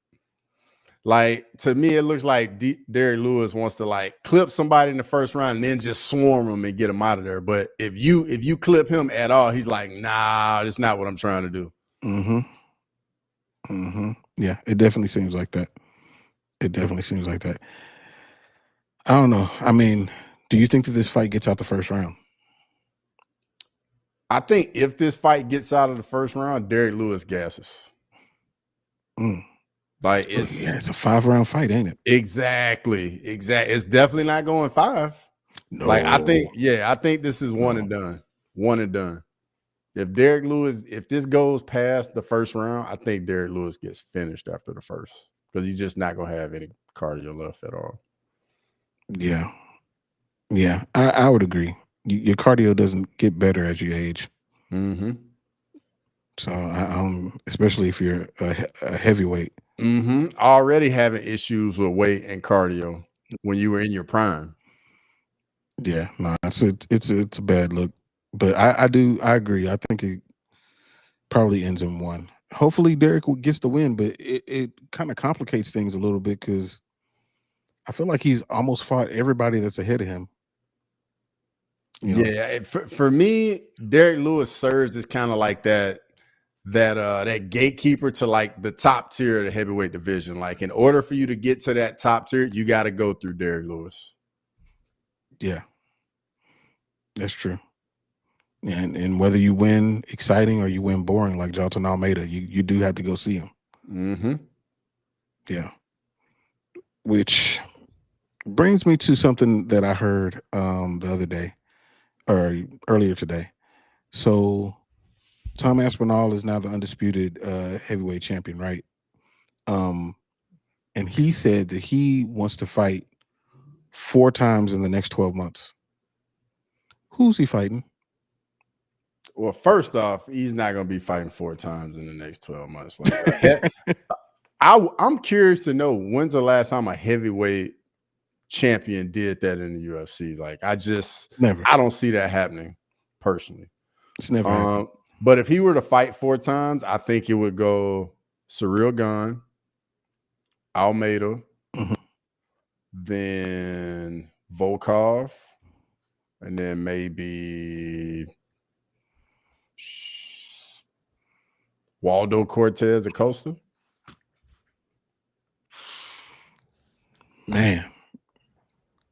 Like, to me, it looks like Derrick Lewis wants to clip somebody in the first round and then just swarm him and get him out of there. But if you clip him at all, he's like, nah, that's not what I'm trying to do. Yeah, it definitely seems like that. I don't know. I mean, do you think that this fight gets out the first round? I think if this fight gets out of the first round, Derrick Lewis gasses. Like it's a 5-round fight, ain't it? Exactly. It's definitely not going 5. No. I think this is one and done. One and done. If Derrick Lewis, if this goes past the first round, I think Derrick Lewis gets finished after the first because he's just not gonna have any cardio left at all. Yeah, yeah, I would agree. Your cardio doesn't get better as you age. Mm-hmm. So, especially if you're a heavyweight. Mm-hmm. Already having issues with weight and cardio when you were in your prime. Yeah, no, it's a bad look. But I agree. I think it probably ends in one. Hopefully, Derek gets the win, but it kind of complicates things a little bit because I feel like he's almost fought everybody that's ahead of him. Yeah, for me, Derrick Lewis serves as kind of like that gatekeeper to like the top tier of the heavyweight division. Like, in order for you to get to that top tier, you got to go through Derrick Lewis. Yeah, that's true. And whether you win exciting or you win boring, like Jalton Almeida, you do have to go see him. Mm-hmm. Yeah. Which brings me to something that I heard the other day or earlier today. So Tom Aspinall is now the undisputed heavyweight champion, right? And he said that he wants to fight 4 times in the next 12 months. Who's he fighting? Well, first off, he's not going to be fighting 4 times in the next 12 months. Like, I'm curious to know when's the last time a heavyweight champion did that in the UFC. Like, I don't see that happening personally. It's never happened. But if he were to fight 4 times, I think it would go Ciryl Gane, Almeida, then Volkov, and then maybe Waldo Cortez Acosta. Man,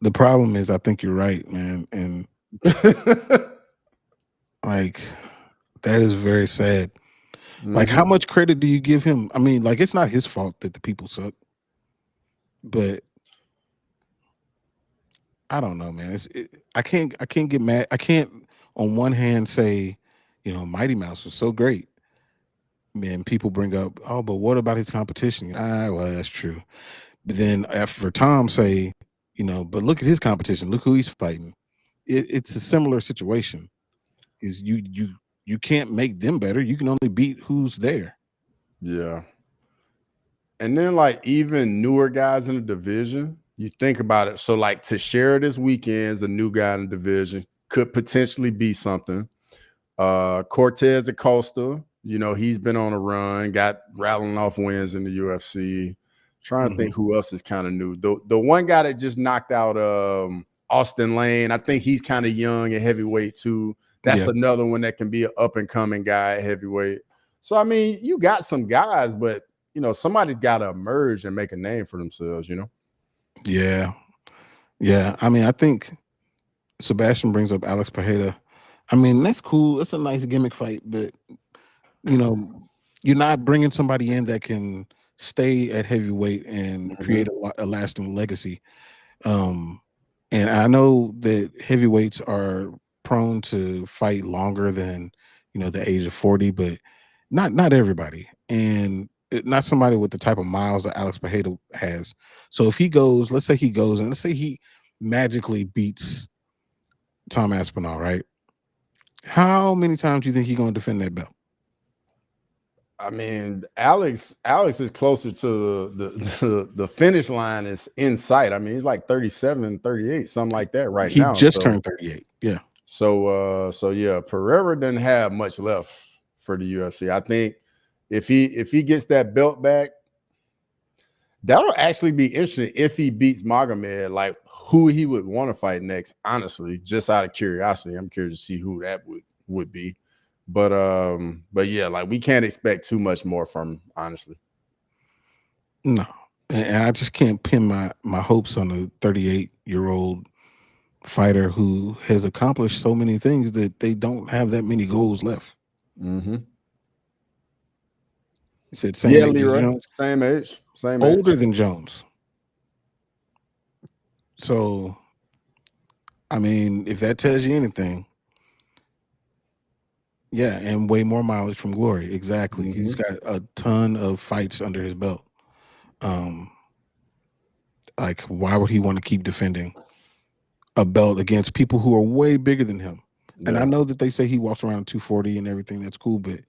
the problem is I think you're right, man. And like, that is very sad. Like, how much credit do you give him? I mean, like, it's not his fault that the people suck, but I don't know, man. I can't get mad. I can't on one hand say, Mighty Mouse was so great. Man, people bring up, oh, but what about his competition? Well, that's true. But then for Tom say, but look at his competition. Look who he's fighting. It's a similar situation. Is you can't make them better. You can only beat who's there. Yeah. And then, like, even newer guys in the division, you think about it. So, like, Teixeira this weekend's a new guy in the division, could potentially be something. Cortez Acosta, he's been on a run, got rattling off wins in the UFC. Trying to think who else is kind of new. The one guy that just knocked out Austin Lane, I think he's kind of young at heavyweight too. That's another one that can be an up-and-coming guy at heavyweight. So, I mean, you got some guys, but, somebody's got to emerge and make a name for themselves, Yeah. Yeah. I mean, I think Sebastian brings up Alex Pereira. I mean, that's cool. That's a nice gimmick fight, but, you're not bringing somebody in that can stay at heavyweight and create a lasting legacy. And I know that heavyweights are prone to fight longer than, the age of 40, but not everybody. And not somebody with the type of miles that Alex Pereira has. So if he goes, let's say he goes and let's say he magically beats Tom Aspinall, right? How many times do you think he's going to defend that belt? I mean, Alex is closer to the finish line is in sight. I mean, he's like 37, 38, something like that right now. He just turned 38. Yeah. So yeah, Pereira doesn't have much left for the UFC. I think if he gets that belt back, that'll actually be interesting if he beats Magomed, like who he would want to fight next, honestly, just out of curiosity. I'm curious to see who that would be. But yeah, like we can't expect too much more from him, honestly. No. And I just can't pin my hopes on a 38-year-old fighter who has accomplished so many things that they don't have that many goals left. You said same age Leroy, as Jones? Same age. Older than Jones. So, I mean, if that tells you anything, Yeah, and way more mileage from Glory. Exactly. He's got a ton of fights under his belt. Like, why would he want to keep defending a belt against people who are way bigger than him? And I know that they say he walks around 240 and everything. That's cool, but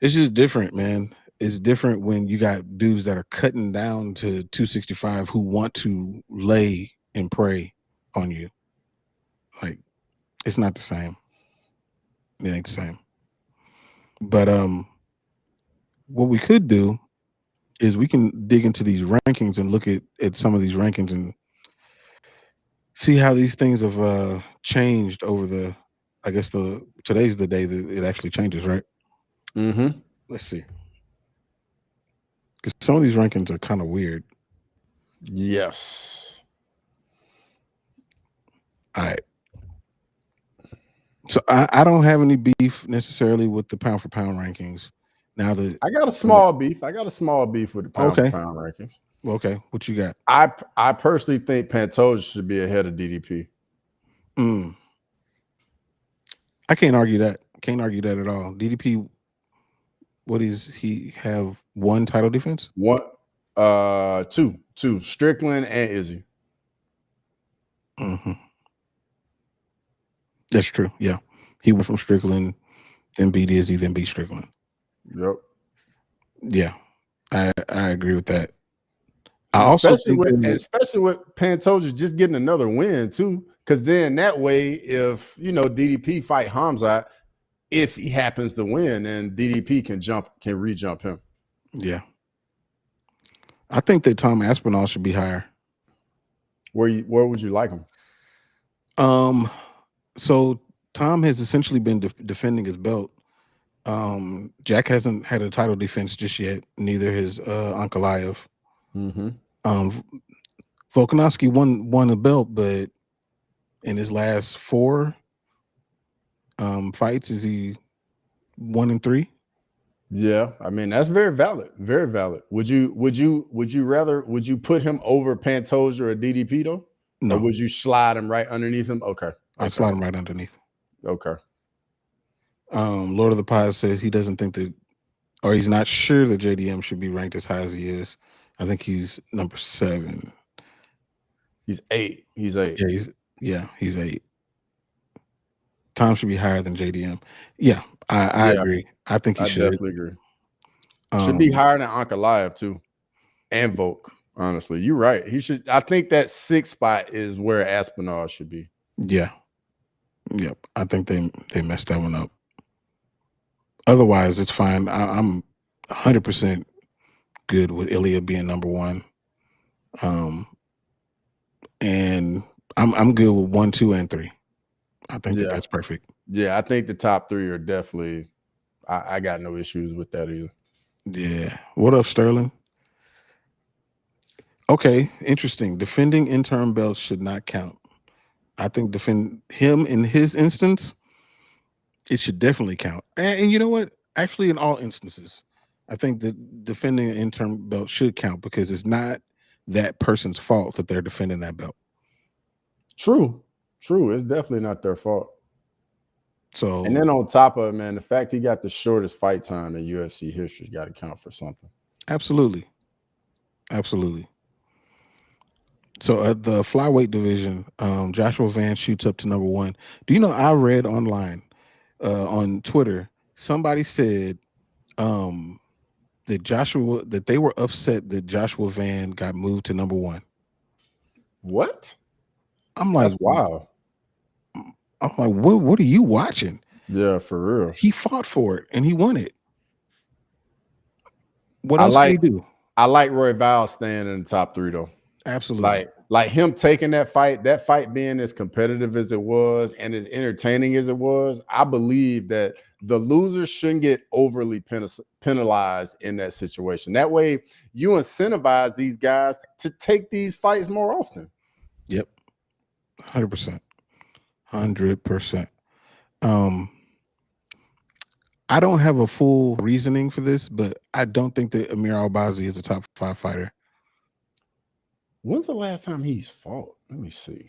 it's just different, man. It's different when you got dudes that are cutting down to 265 who want to lay and pray on you. Like, it's not the same. It ain't the same. But what we could do is we can dig into these rankings and look at some of these rankings and see how these things have changed over the, I guess today's the day that it actually changes, right? Let's see. Because some of these rankings are kind of weird. Yes. All right. So I don't have any beef necessarily with the pound for pound rankings. Now that I got a small beef. I got a small beef with the pound for pound rankings. Okay, what you got? I personally think Pantoja should be ahead of DDP. I can't argue that. Can't argue that at all. DDP, what does he have? One title defense? Two. Strickland and Izzy. That's true. Yeah, he went from Strickland, then beat Izzy, then beat Strickland. Yep. Yeah, I agree with that. Especially with Pantoja just getting another win too, because then that way, if DDP fight Hamzat, if he happens to win, then DDP can re-jump him. Yeah, I think that Tom Aspinall should be higher. Where would you like him? So Tom has essentially been defending his belt. Jack hasn't had a title defense just yet. Neither has Ankalaev. Volkanovski won a belt, but in his last 4 fights, is he 1-3? Yeah, I mean that's very valid. Very valid. Would you put him over Pantoja or DDP though? No. Or would you slide him right underneath him? Okay. I slide him right underneath. Okay. Lord of the Pies says he doesn't think that, or he's not sure that JDM should be ranked as high as he is. I think he's number 7. He's 8. He's 8. Yeah, he's 8. Tom should be higher than JDM. Yeah, I agree. I think he should. Definitely agree. Should be higher than Ankalaev too, and Volk. Honestly, you're right. He should. I think that 6th spot is where Aspinall should be. Yeah. Yep. I think they messed that one up. Otherwise, it's fine. I'm 100% good with Ilya being number 1. And I'm good with 1, 2, and 3. I think that's perfect. Yeah, I think the top 3 are definitely. I got no issues with that either. Yeah. What up, Sterling? Okay, interesting. Defending interim belts should not count. I think defend him in his instance, it should definitely count. And you know what? Actually, in all instances, I think that defending an interim belt should count because it's not that person's fault that they're defending that belt. True. It's definitely not their fault. So, and then on top of it, man, the fact he got the shortest fight time in UFC history got to count for something. Absolutely. So at the flyweight division, Joshua Van shoots up to number 1. Do you know, I read online on Twitter, somebody said that they were upset that Joshua Van got moved to number 1. What? I'm like, that's wild. I'm like, what are you watching? Yeah, for real. He fought for it and he won it. What else can he do? I like Roy Val staying in the top 3 though. Absolutely. Like him taking that fight being as competitive as it was and as entertaining as it was. I believe that the losers shouldn't get overly penalized in that situation. That way you incentivize these guys to take these fights more often. Yep. 100%. 100%. I don't have a full reasoning for this, but I don't think that Amir Albazi is a top 5 fighter. When's the last time he's fought? Let me see.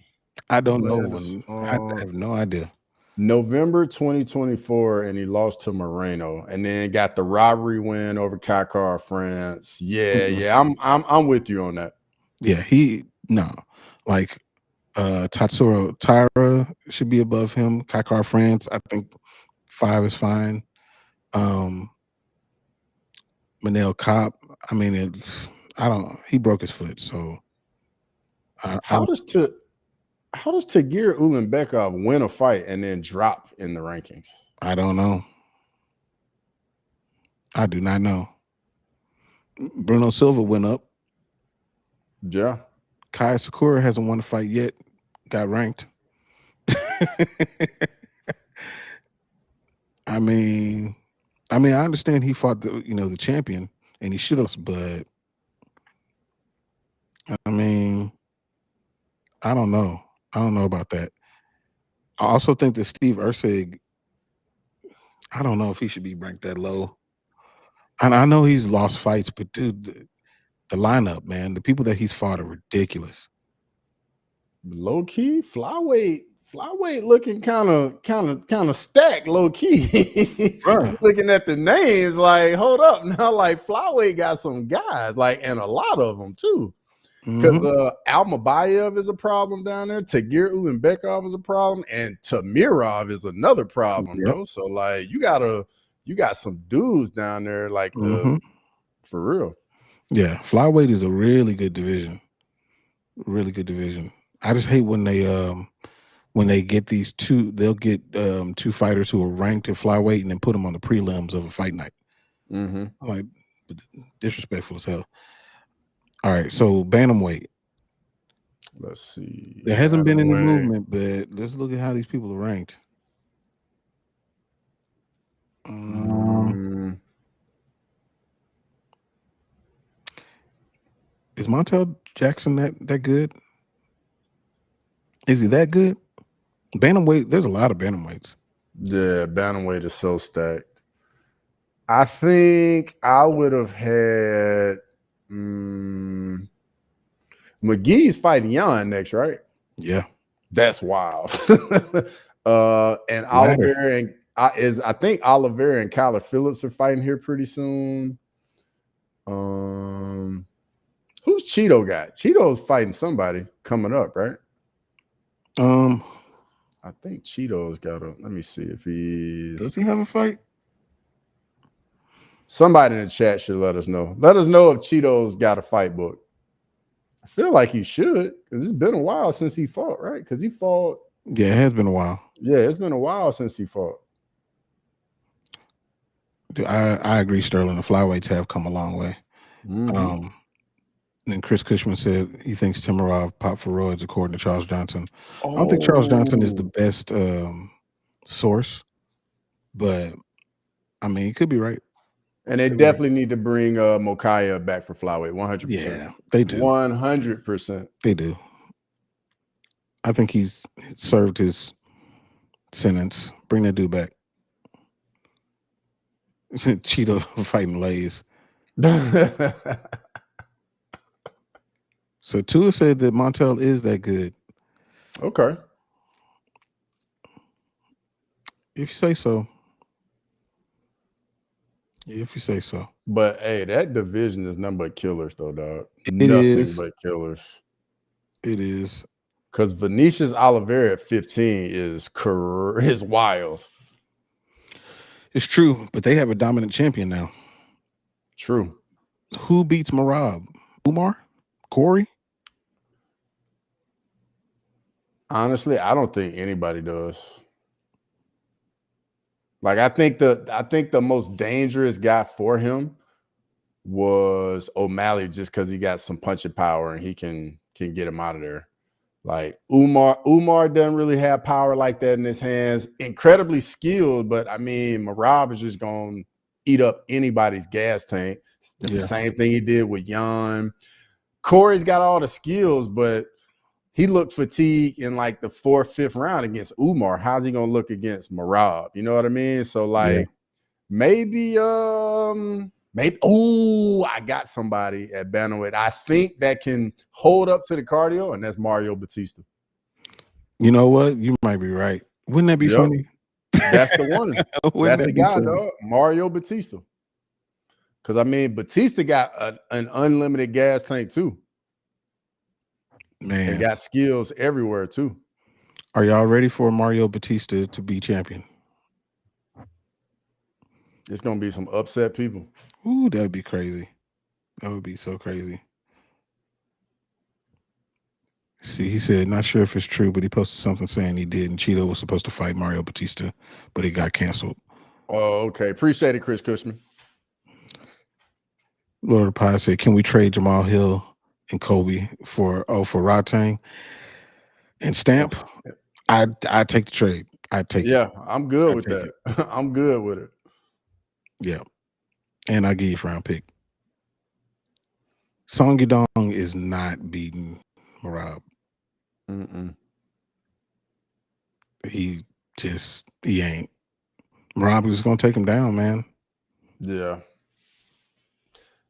I don't know. I have no idea. November 2024, and he lost to Moreno, and then got the robbery win over Kakar France. Yeah, Mhm. yeah, I'm with you on that. Yeah, like Tatsuro Taira should be above him. Kakar France, I think 5 is fine. Manel Cop, I mean, I don't. He broke his foot, so I How does Tagir Ulanbekov win a fight and then drop in the rankings? I don't know. I do not know. Bruno Silva went up. Yeah. Kaya Sakura hasn't won a fight yet. Got ranked. I mean, I understand he fought the champion, and he should have, but I mean, I don't know. I don't know about that. I also think that Steve Erceg, I don't know if he should be ranked that low. And I know he's lost fights, but dude, the lineup, man, the people that he's fought are ridiculous. Low key, flyweight looking kind of stacked. Low key, Bruh. looking at the names, like hold up now. Like flyweight got some guys, like, and a lot of them too. Because Almabayev is a problem down there. Tagir Ulanbekov is a problem, and Tamirov is another problem, Yep. though. So like you got some dudes down there, like for real. Yeah, flyweight is a really good division. Really good division. I just hate when they get they'll get 2 fighters who are ranked at flyweight and then put them on the prelims of a fight night. Like, disrespectful as hell. All right, so bantamweight. Let's see. There hasn't been any movement, but let's look at how these people are ranked. Is Montel Jackson that good? Is he that good? Bantamweight, there's a lot of bantamweights. Yeah, bantamweight is so stacked. I think I would have had McGee's fighting Jan next, right? Yeah, that's wild. And Oliver and I think Oliver and Kyler Phillips are fighting here pretty soon. Who's Cheeto got? Cheeto's fighting somebody coming up, right? I think Cheeto's got a. Let me see if he's. Does he have a fight? Somebody in the chat should let us know. Let us know if Cheeto's got a fight book. I feel like he should, because it's been a while since he fought, right? Because he fought. Yeah, it has been a while. Yeah, it's been a while since he fought. Dude, I agree, Sterling. The flyweights have come a long way. And Chris Cushman said he thinks Timarov popped for roids, according to Charles Johnson. I don't think Charles Johnson is the best source, but I mean, he could be right. And they definitely need to bring Mokaya back for flyweight, 100%. Yeah, they do. 100%. They do. I think he's served his sentence. Bring that dude back. Cheeto fighting Lays. So Tua said that Montel is that good. Okay. If you say so. If you say so. But hey, that division is nothing but killers, though, dog. Nothing but killers. It is. Because Vinicius Oliveira at 15 is wild. It's true, but they have a dominant champion now. True. Who beats Marab? Umar? Corey? Honestly, I don't think anybody does. Like, I think the most dangerous guy for him was O'Malley, just because he got some punching power and he can get him out of there. Like Umar doesn't really have power like that in his hands. Incredibly skilled, but I mean, Marab is just gonna eat up anybody's gas tank. It's the same thing he did with Jan. Corey's got all the skills, but he looked fatigued in like the 4th, 5th round against Umar. How's he gonna look against Marab? You know what I mean? So like maybe I got somebody at bantamweight I think that can hold up to the cardio, and that's Mario Batista. You know what? You might be right. Wouldn't that be Yep. funny? That's the one. Wouldn't That's the that be guy, funny? dog. Mario Batista. Because I mean, Batista got an unlimited gas tank too, and Man, got skills everywhere too. are y'all ready for Mario Batista to be champion? It's gonna be some upset people. Ooh, that would be crazy. That would be so crazy. See, he said, not sure if it's true, but he posted something saying he did, and Cheeto was supposed to fight Mario Batista, but it got canceled. Oh, okay. Appreciate it, Chris Cushman. Lord of Pie said, can we trade Jamal Hill and Kobe for Rotang and Stamp? I'd take the trade. I'd take it. Yeah, I'm good I'd with take that. I'm good with it. Yeah. And I'll give you a round pick. Song Yadong is not beating Marab. He ain't. Marab is gonna take him down, man. Yeah.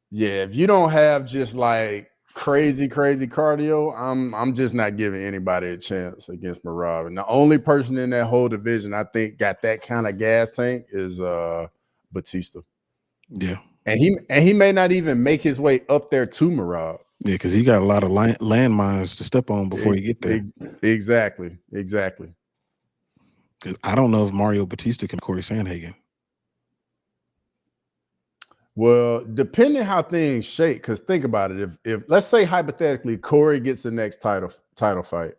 Yeah, if you don't have just like crazy cardio, I'm just not giving anybody a chance against Marab. And the only person in that whole division I think got that kind of gas tank is Batista. Yeah. And he may not even make his way up there to Marab. Yeah, because he got a lot of landmines to step on before you get there. Exactly. Because I don't know if Mario Batista can Corey Sandhagen. Well, depending how things shake, because think about it. If let's say hypothetically Corey gets the next title fight,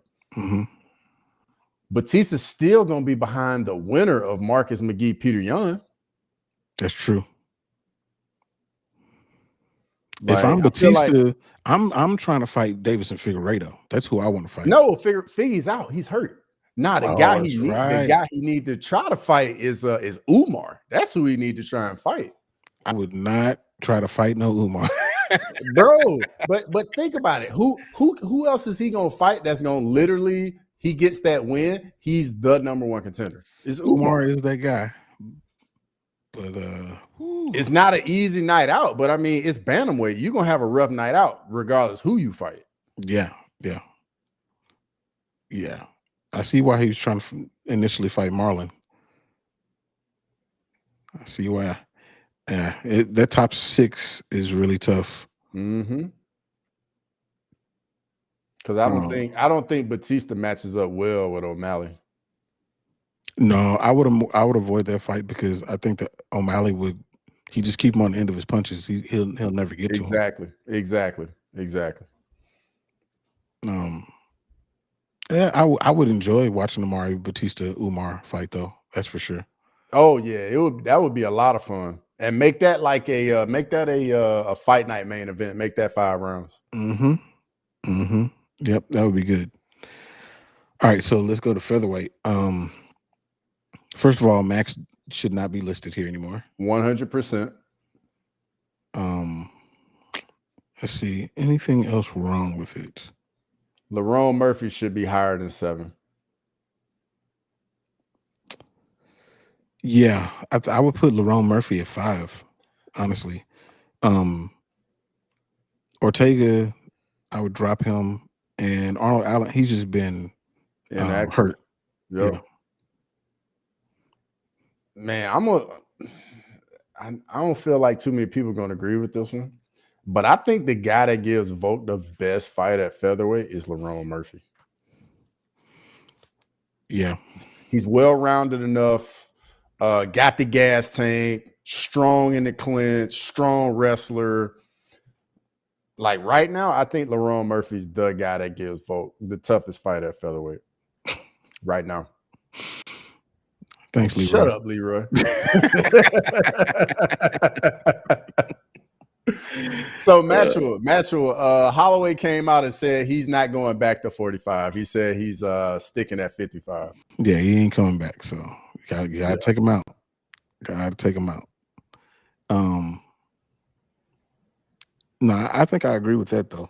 Batista's still gonna be behind the winner of Marcus McGee, Peter Yan. That's true. Like, if I'm Batista, I'm trying to fight Davison Figueiredo. That's who I want to fight. No, Figgy's out. He's hurt. Nah, the guy he need to try to fight is Umar. That's who he need to try and fight. I would not try to fight no Umar. Bro, but think about it. Who else is he gonna fight that's gonna literally he gets that win? He's the number one contender. It's Umar is that guy. But it's not an easy night out, but I mean it's bantamweight. You're gonna have a rough night out regardless who you fight. Yeah. I see why he was trying to initially fight Marlon. I see why. Yeah, that top 6 is really tough. Because I don't think Batista matches up well with O'Malley. No, I would avoid that fight because I think that O'Malley he just keep him on the end of his punches. He'll never get to him. Exactly. Yeah, I would enjoy watching the Mario Batista Umar fight though. That's for sure. Oh yeah, that would be a lot of fun. And make that like a fight night main event. Make that 5 rounds. Yep, that would be good. All right, so let's go to featherweight. First of all, Max should not be listed here anymore. 100%. Let's see. Anything else wrong with it? Lerone Murphy should be higher than 7. Yeah, I would put Lerone Murphy at 5, honestly. Ortega, I would drop him, and Arnold Allen, he's just been hurt. Yep. Yeah. Man, I don't feel like too many people are going to agree with this one, but I think the guy that gives Volk the best fight at featherweight is Lerone Murphy. Yeah. He's well-rounded enough. Got the gas tank, strong in the clinch, strong wrestler. Like right now, I think Lerone Murphy's the guy that gives Volk the toughest fight at featherweight. Right now. Thanks, Leroy. Shut up, Leroy. So Matchell, Holloway came out and said he's not going back to 45. He said he's sticking at 55. Yeah, he ain't coming back. So you gotta take him out. Gotta take him out. No, I think I agree with that though.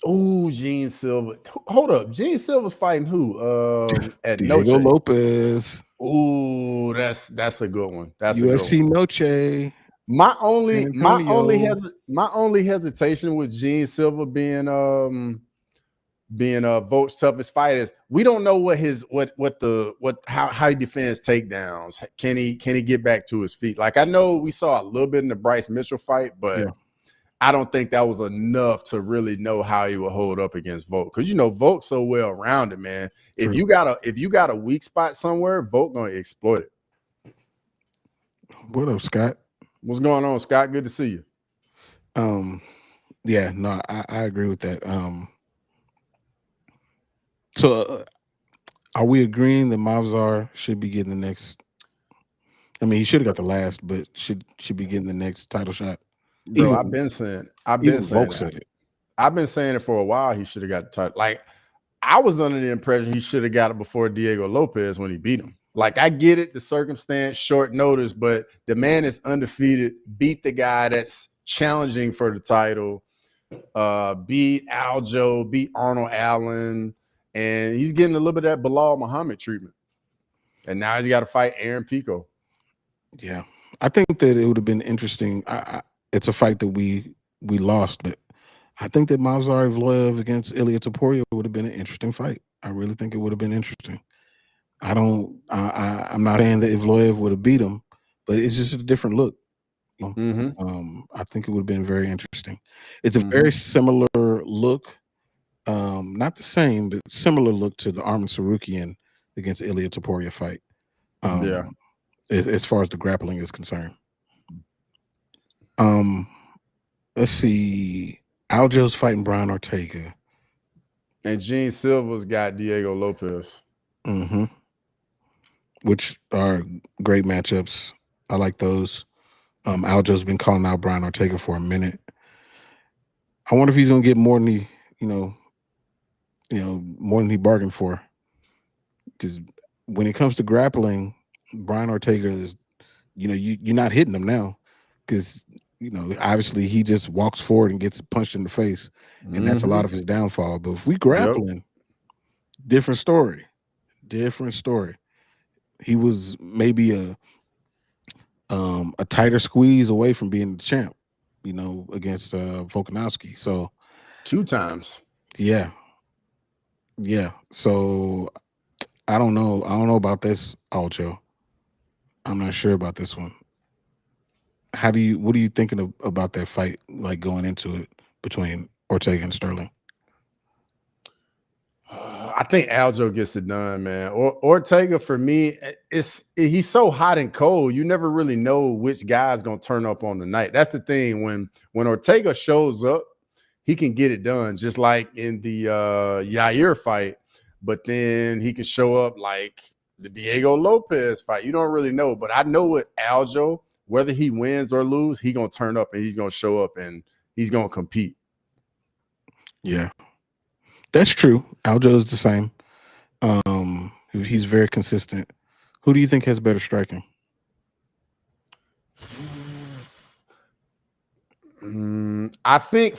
Oh, Gene Silva. Hold up. Gene Silva's fighting who? At Diego Lopez. Oh, that's a good one. That's UFC Noche. My only hesitation with Gene Silva being being Volk's toughest fighters. We don't know how he defends takedowns. Can he get back to his feet? Like, I know we saw a little bit in the Bryce Mitchell fight, but I don't think that was enough to really know how he would hold up against Volk. Because Volk's so well rounded, man. True. If you got a weak spot somewhere, Volk gonna exploit it. What up, Scott? What's going on, Scott? Good to see you. Yeah, no, I agree with that. So are we agreeing that Mavzar should be getting the next? I mean, he should have got the last, but should be getting the next title shot. Bro, I've been saying Volk said it. I've been saying it for a while. He should have got the title. Like, I was under the impression he should have got it before Diego Lopez when he beat him. Like, I get it, the circumstance, short notice, but the man is undefeated, beat the guy that's challenging for the title, beat Aljo, beat Arnold Allen, and he's getting a little bit of that Bilal Muhammad treatment. And now he's got to fight Aaron Pico. Yeah, I think that it would have been interesting. It's a fight that we lost, but I think that Mavzar Evloev against Ilia Topuria would have been an interesting fight. I really think it would have been interesting. I'm not saying that Evloev would have beat him, but it's just a different look. I think it would have been very interesting. It's a very similar look, not the same, but similar look to the Arman Sarukian against Ilia Topuria fight. As far as the grappling is concerned. Let's see. Aljo's fighting Brian Ortega. And Gene Silva's got Diego Lopez. Which are great matchups. I like those. Aljo's been calling out Brian Ortega for a minute. I wonder if he's gonna get more than more than he bargained for. Because when it comes to grappling, Brian Ortega is, you're not hitting him now. Because obviously he just walks forward and gets punched in the face, and that's a lot of his downfall. But if we grappling, different story. He was maybe a tighter squeeze away from being the champ, against Volkanovski. So 2 times. Yeah. So I don't know about this, Aljo. I'm not sure about this one. What are you thinking about that fight, like going into it between Ortega and Sterling? I think Aljo gets it done, man. Ortega, for me, he's so hot and cold. You never really know which guy's gonna turn up on the night. That's the thing. When Ortega shows up, he can get it done, just like in the Yair fight. But then he can show up like the Diego Lopez fight. You don't really know. But I know with Aljo, whether he wins or lose, he's gonna turn up and he's gonna show up and he's gonna compete. Yeah. That's true. Aljo is the same. He's very consistent. Who do you think has better striking? I think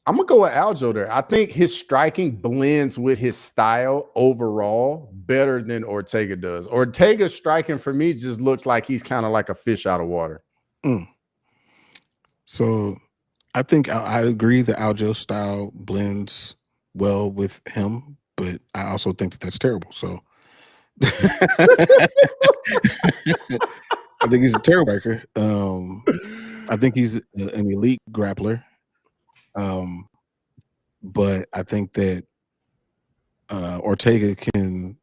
I'm gonna go with Aljo there. I think his striking blends with his style overall better than Ortega does. Ortega's striking for me just looks like he's kind of like a fish out of water. So I think I agree that Aljo's style blends well with him, but I also think that that's terrible. So I think he's a terrible striker. I think he's an elite grappler. But I think that Ortega can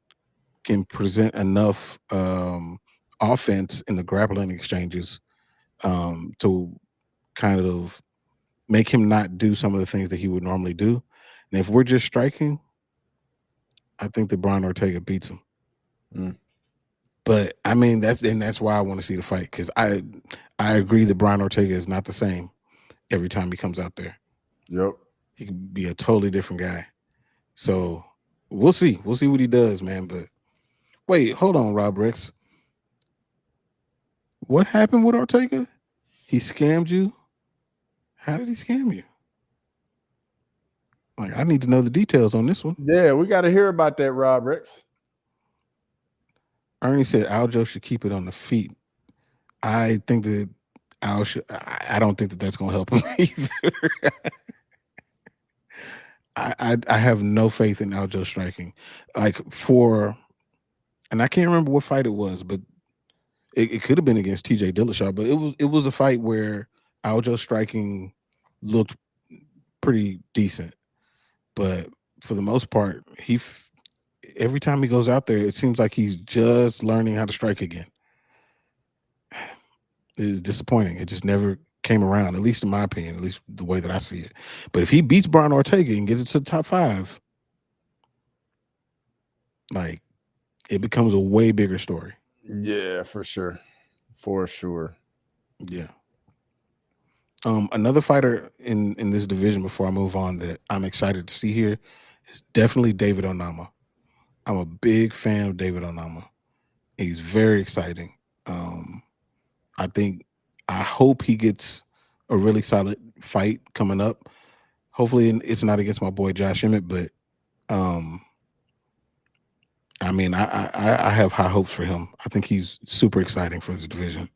present enough offense in the grappling exchanges to kind of make him not do some of the things that he would normally do. And if we're just striking, I think that Brian Ortega beats him. But I mean, that's why I want to see the fight, because I agree that Brian Ortega is not the same every time he comes out there. Yep. He could be a totally different guy. So we'll see. We'll see what he does, man. But wait, hold on, Rob Rex. What happened with Ortega? He scammed you? How did he scam you? Like, I need to know the details on this one. Yeah, we got to hear about that, Rob Rex. Ernie said Aljo should keep it on the feet. I think that I don't think that that's going to help him either. I have no faith in Aljo striking. Like and I can't remember what fight it was, but it could have been against TJ Dillashaw, but it was a fight where Aljo striking looked pretty decent. But for the most part, every time he goes out there, it seems like he's just learning how to strike again. It's disappointing. It just never came around, at least in my opinion, at least the way that I see it. But if he beats Brian Ortega and gets it to the top 5, like, it becomes a way bigger story. Yeah, for sure. For sure. Yeah. Another fighter in this division before I move on that I'm excited to see here is definitely David Onama. I'm a big fan of David Onama. He's very exciting. I hope he gets a really solid fight coming up. Hopefully it's not against my boy Josh Emmett, but I mean, I have high hopes for him. I think he's super exciting for this division.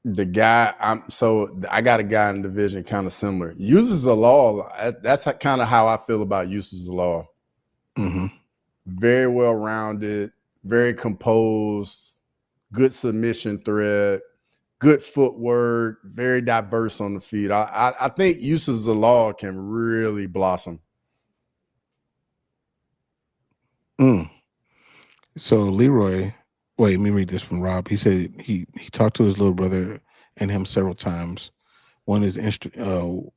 The guy, I got a guy in the division kind of similar. Uses the law. That's kind of how I feel about uses the law. Mm-hmm. Very well rounded, very composed, good submission threat, good footwork, very diverse on the feet. I think uses the law can really blossom. So Leroy, wait, let me read this from Rob. He said he talked to his little brother and him several times. Wanted his Instagram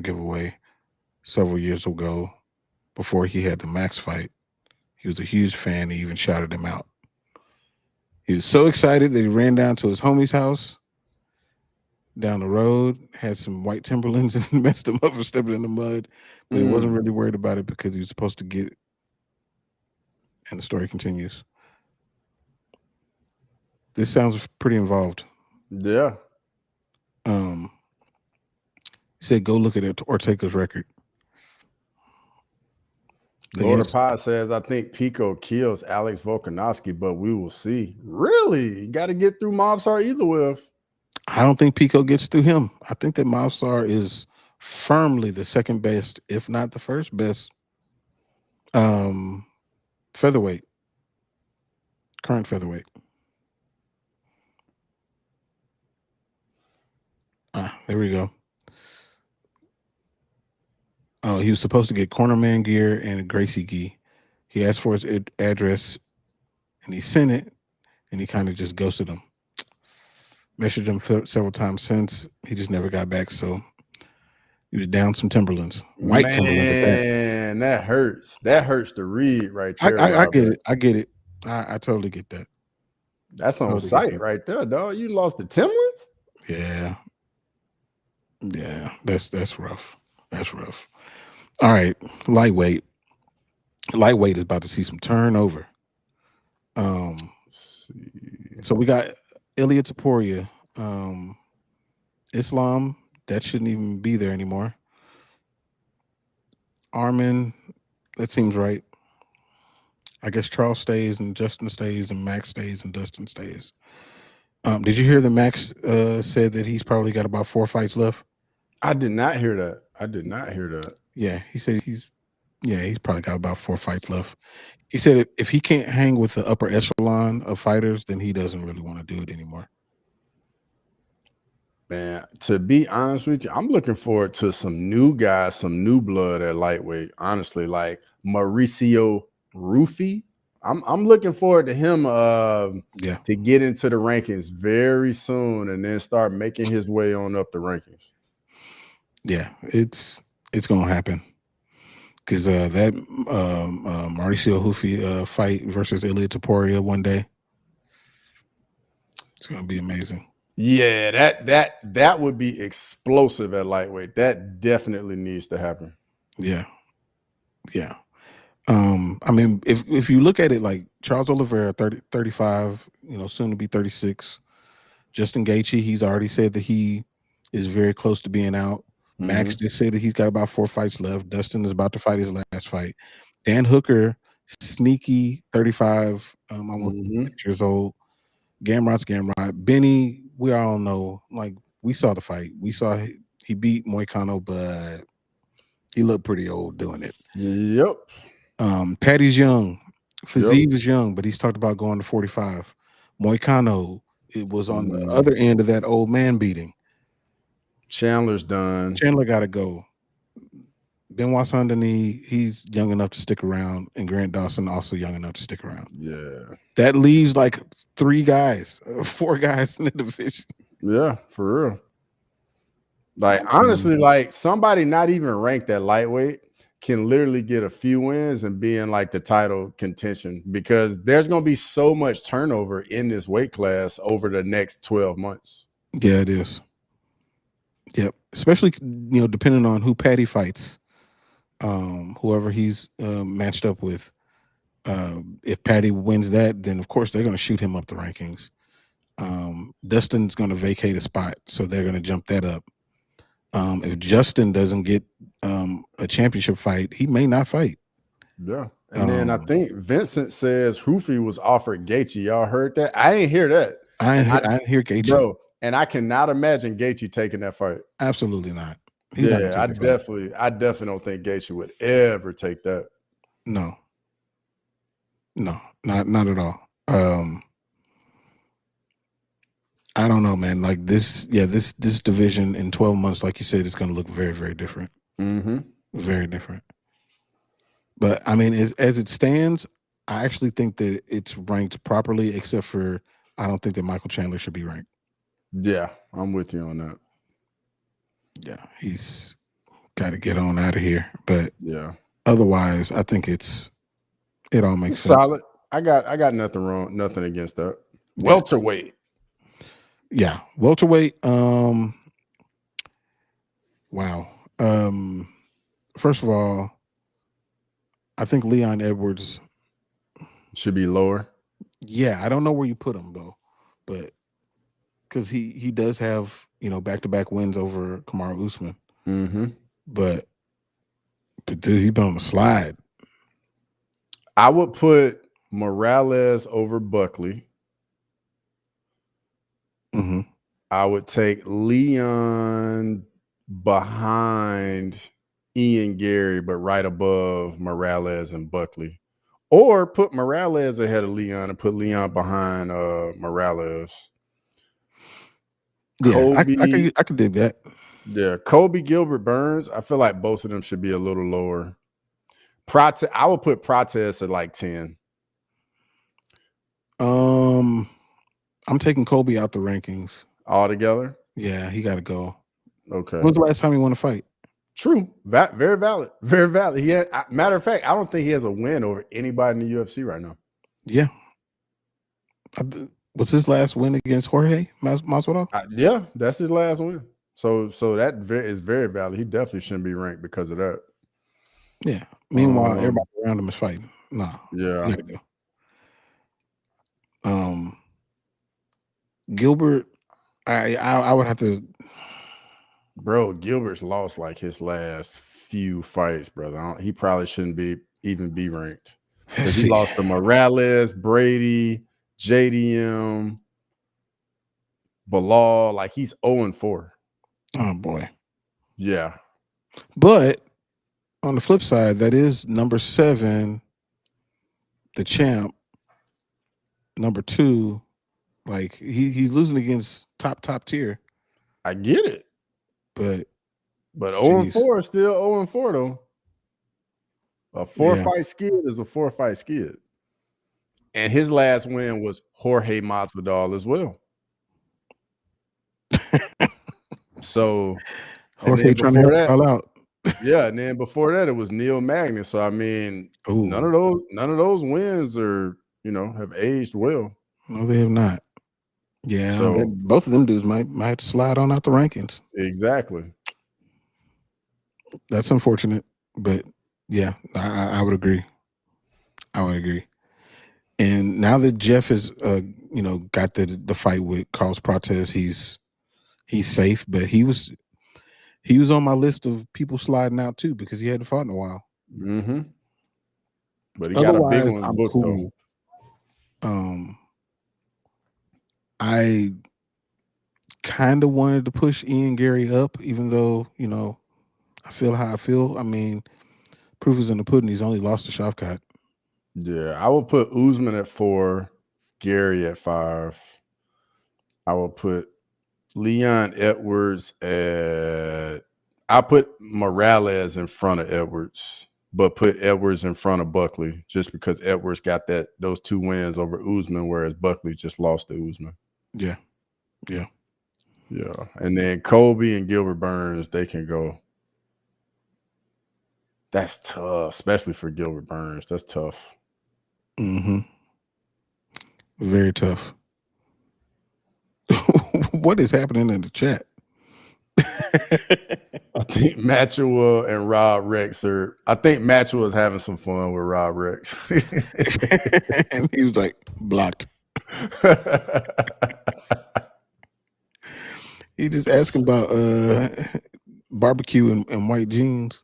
giveaway several years ago before he had the Max fight. He was a huge fan. He even shouted him out. He was so excited that he ran down to his homie's house down the road, had some white Timberlands and messed him up for stepping in the mud, but he wasn't really worried about it because he was supposed to get. And the story continues. This sounds pretty involved. Yeah. He said, "Go look at Ortega's record." Lord of Pie says, "I think Pico kills Alex Volkanovski, but we will see." Really, you got to get through Movsar either with. I don't think Pico gets through him. I think that Movsar is firmly the second best, if not the first best, featherweight. Current featherweight. There we go. Oh, he was supposed to get cornerman gear and a Gracie gi. He asked for his address, and he sent it, and he kind of just ghosted him. Messaged him several times since. He just never got back, so he was down some Timberlands. White Timberlands at that. Man, that hurts. That hurts to read right there. I get it. I get it. I totally get that. That's on site right there, dog. You lost the Timberlands? Yeah. Yeah, that's rough. That's rough. All right, lightweight. Lightweight is about to see some turnover. So we got Ilia Topuria. Islam, that shouldn't even be there anymore. Armin, that seems right. I guess Charles stays and Justin stays and Max stays and Dustin stays. Did you hear that Max said that he's probably got about 4 fights left? I did not hear that. Yeah, he said he's probably got about 4 fights left. He said if he can't hang with the upper echelon of fighters, then he doesn't really want to do it anymore. Man, to be honest with you, I'm looking forward to some new guys, some new blood at lightweight. Honestly, like Mauricio Rufy. I'm looking forward to him to get into the rankings very soon and then start making his way on up the rankings. Yeah, it's gonna happen. Because that Mauricio Rufy fight versus Ilia Topuria one day, it's gonna be amazing. Yeah, that would be explosive at lightweight. That definitely needs to happen. Yeah. I mean, if you look at it, like Charles Oliveira, 35, soon to be 36. Justin Gaethje, he's already said that he is very close to being out. Mm-hmm. Max just said that he's got about 4 fights left. Dustin is about to fight his last fight. Dan Hooker, sneaky 35, almost 6 years old. Gamrot's Gamrot. Benny, we all know, like, we saw the fight. We saw he beat Moicano, but He looked pretty old doing it. Yep. Patty's young. Yep. Fiziev is young, but he's talked about going to 45. Moicano, it was on the Mm, other end of that old man beating. Chandler's done. Chandler got to go. Benoit Saint-Denis, he's young enough to stick around, and Grant Dawson also young enough to stick around. Yeah. That leaves like 4 guys in the division. Yeah, for real. Like, honestly, like somebody not even ranked at lightweight can literally get a few wins and be in like the title contention, because there's going to be so much turnover in this weight class over the next 12 months. Yeah, it is. Yep. Especially, depending on who Patty fights, whoever he's matched up with. If Patty wins that, then of course they're going to shoot him up the rankings. Dustin's going to vacate a spot, so they're going to jump that up. If Justin doesn't get a championship fight, he may not fight. Yeah. And then I think Vincent says Hoofy was offered Gaethje. Y'all heard that? I didn't hear that. I didn't hear Gaethje. Bro, and I cannot imagine Gaethje taking that fight. Absolutely not. I definitely don't think Gaethje would ever take that. No, not at all. I don't know, man. Like this division in 12 months, like you said, is going to look very, very different. Mm-hmm. Very different. But I mean, as it stands, I actually think that it's ranked properly, except for I don't think that Michael Chandler should be ranked. Yeah, I'm with you on that. Yeah, he's got to get on out of here. But yeah, otherwise, I think it all makes sense. Solid. I got nothing wrong, nothing against that. Yeah. Welterweight. Yeah, welterweight. Wow. First of all, I think Leon Edwards should be lower. Yeah, I don't know where you put him though, but because he does have back-to-back wins over Kamaru Usman. Mm-hmm. But dude, he's been on the slide. I would put Morales over Buckley. Mm-hmm. I would take Leon behind Ian Gary, but right above Morales and Buckley. Or put Morales ahead of Leon and put Leon behind Morales. Yeah, Kobe, I could dig that. Yeah, Kobe, Gilbert, Burns. I feel like both of them should be a little lower. I would put Protest at like 10. I'm taking Kobe out the rankings altogether. Yeah, he got to go. Okay. When's the last time he won a fight? True. Very valid. Very valid. He had, matter of fact, I don't think he has a win over anybody in the UFC right now. Yeah. What's his last win against Jorge Masvidal? Yeah, that's his last win. So that is very valid. He definitely shouldn't be ranked because of that. Yeah. Meanwhile, everybody around him is fighting. Nah. Yeah. Gotta go. Gilbert, I would have to. Bro, Gilbert's lost like his last few fights, brother. He probably shouldn't even be ranked. Because he lost to Morales, Brady, JDM, Bilal. Like he's 0-4. Oh boy. Yeah. But on the flip side, that is number 7, the champ. Number 2, like he's losing against top tier. I get it. But 0-4 is still 0-4 though. A 4-fight skid is a 4-fight skid. And his last win was Jorge Masvidal as well. So Jorge trying to help that all out. Yeah, and then before that it was Neil Magnus. So I mean, none of those wins are, have aged well. No, they have not. Yeah, so both of them dudes might have to slide on out the rankings. Exactly. That's unfortunate, but yeah, I would agree. I would agree. And now that Jeff has, got the fight with Carlos Prates, he's safe. But he was on my list of people sliding out too because he hadn't fought in a while. Mm-hmm. But he got a big one booked though. I kind of wanted to push Ian Gary up, even though I feel how I feel. I mean, proof is in the pudding. He's only lost to Shavkat. Yeah, I would put Usman at 4, Gary at 5. I will put Leon Edwards at. I put Morales in front of Edwards, but put Edwards in front of Buckley just because Edwards got those 2 wins over Usman, whereas Buckley just lost to Usman. Yeah. And then Colby and Gilbert Burns, they can go. That's tough, especially for Gilbert Burns. That's tough. Mm-hmm. Very tough. What is happening in the chat? I think Matchua and Rob Rex I think Matchua is having some fun with Rob Rex. And he was like, blocked. He just asking about barbecue and white jeans.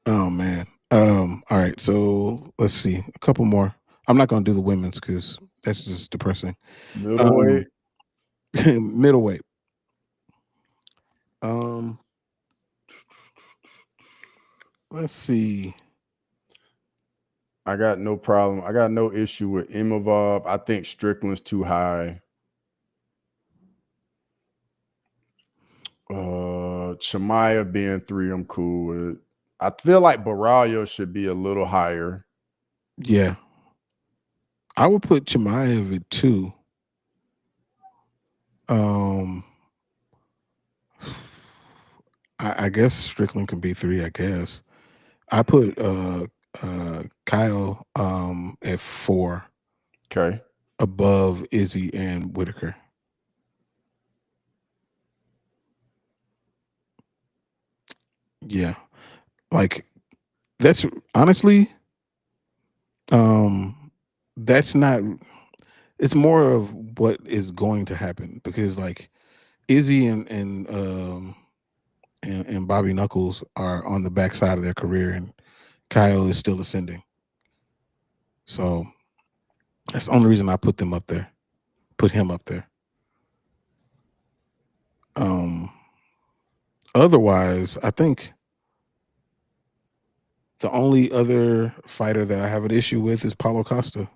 Oh man. All right, so let's see. A couple more. I'm not gonna do the women's because that's just depressing. Middleweight. Middleweight. Let's see. I got no problem. I got no issue with Imavov. I think Strickland's too high. Chimaev being 3, I'm cool with. I feel like Barallo should be a little higher. Yeah. I would put Chimaev at 2. I guess Strickland can be 3, I guess. I put Kyle at 4. Okay. Above Izzy and Whitaker. Yeah. Like that's honestly that's not, it's more of what is going to happen because like Izzy and Bobby Knuckles are on the backside of their career and Kyle is still ascending. So that's the only reason I put him up there. Otherwise, I think the only other fighter that I have an issue with is Paulo Costa.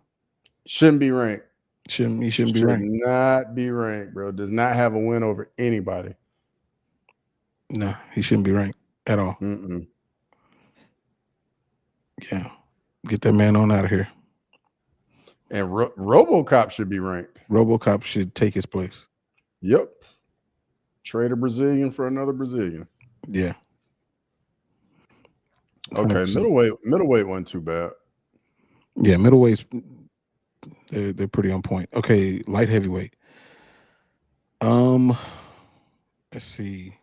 Shouldn't be ranked. He shouldn't be ranked. Not be ranked, bro. Does not have a win over anybody. No, he shouldn't be ranked at all. Mm-mm. Yeah, get that man on out of here. And RoboCop should be ranked. RoboCop should take his place. Yep. Trade a Brazilian for another Brazilian. Yeah. Okay, 100%. Middleweight wasn't too bad. Yeah, middleweights, they're pretty on point. Okay, light heavyweight. Let's see.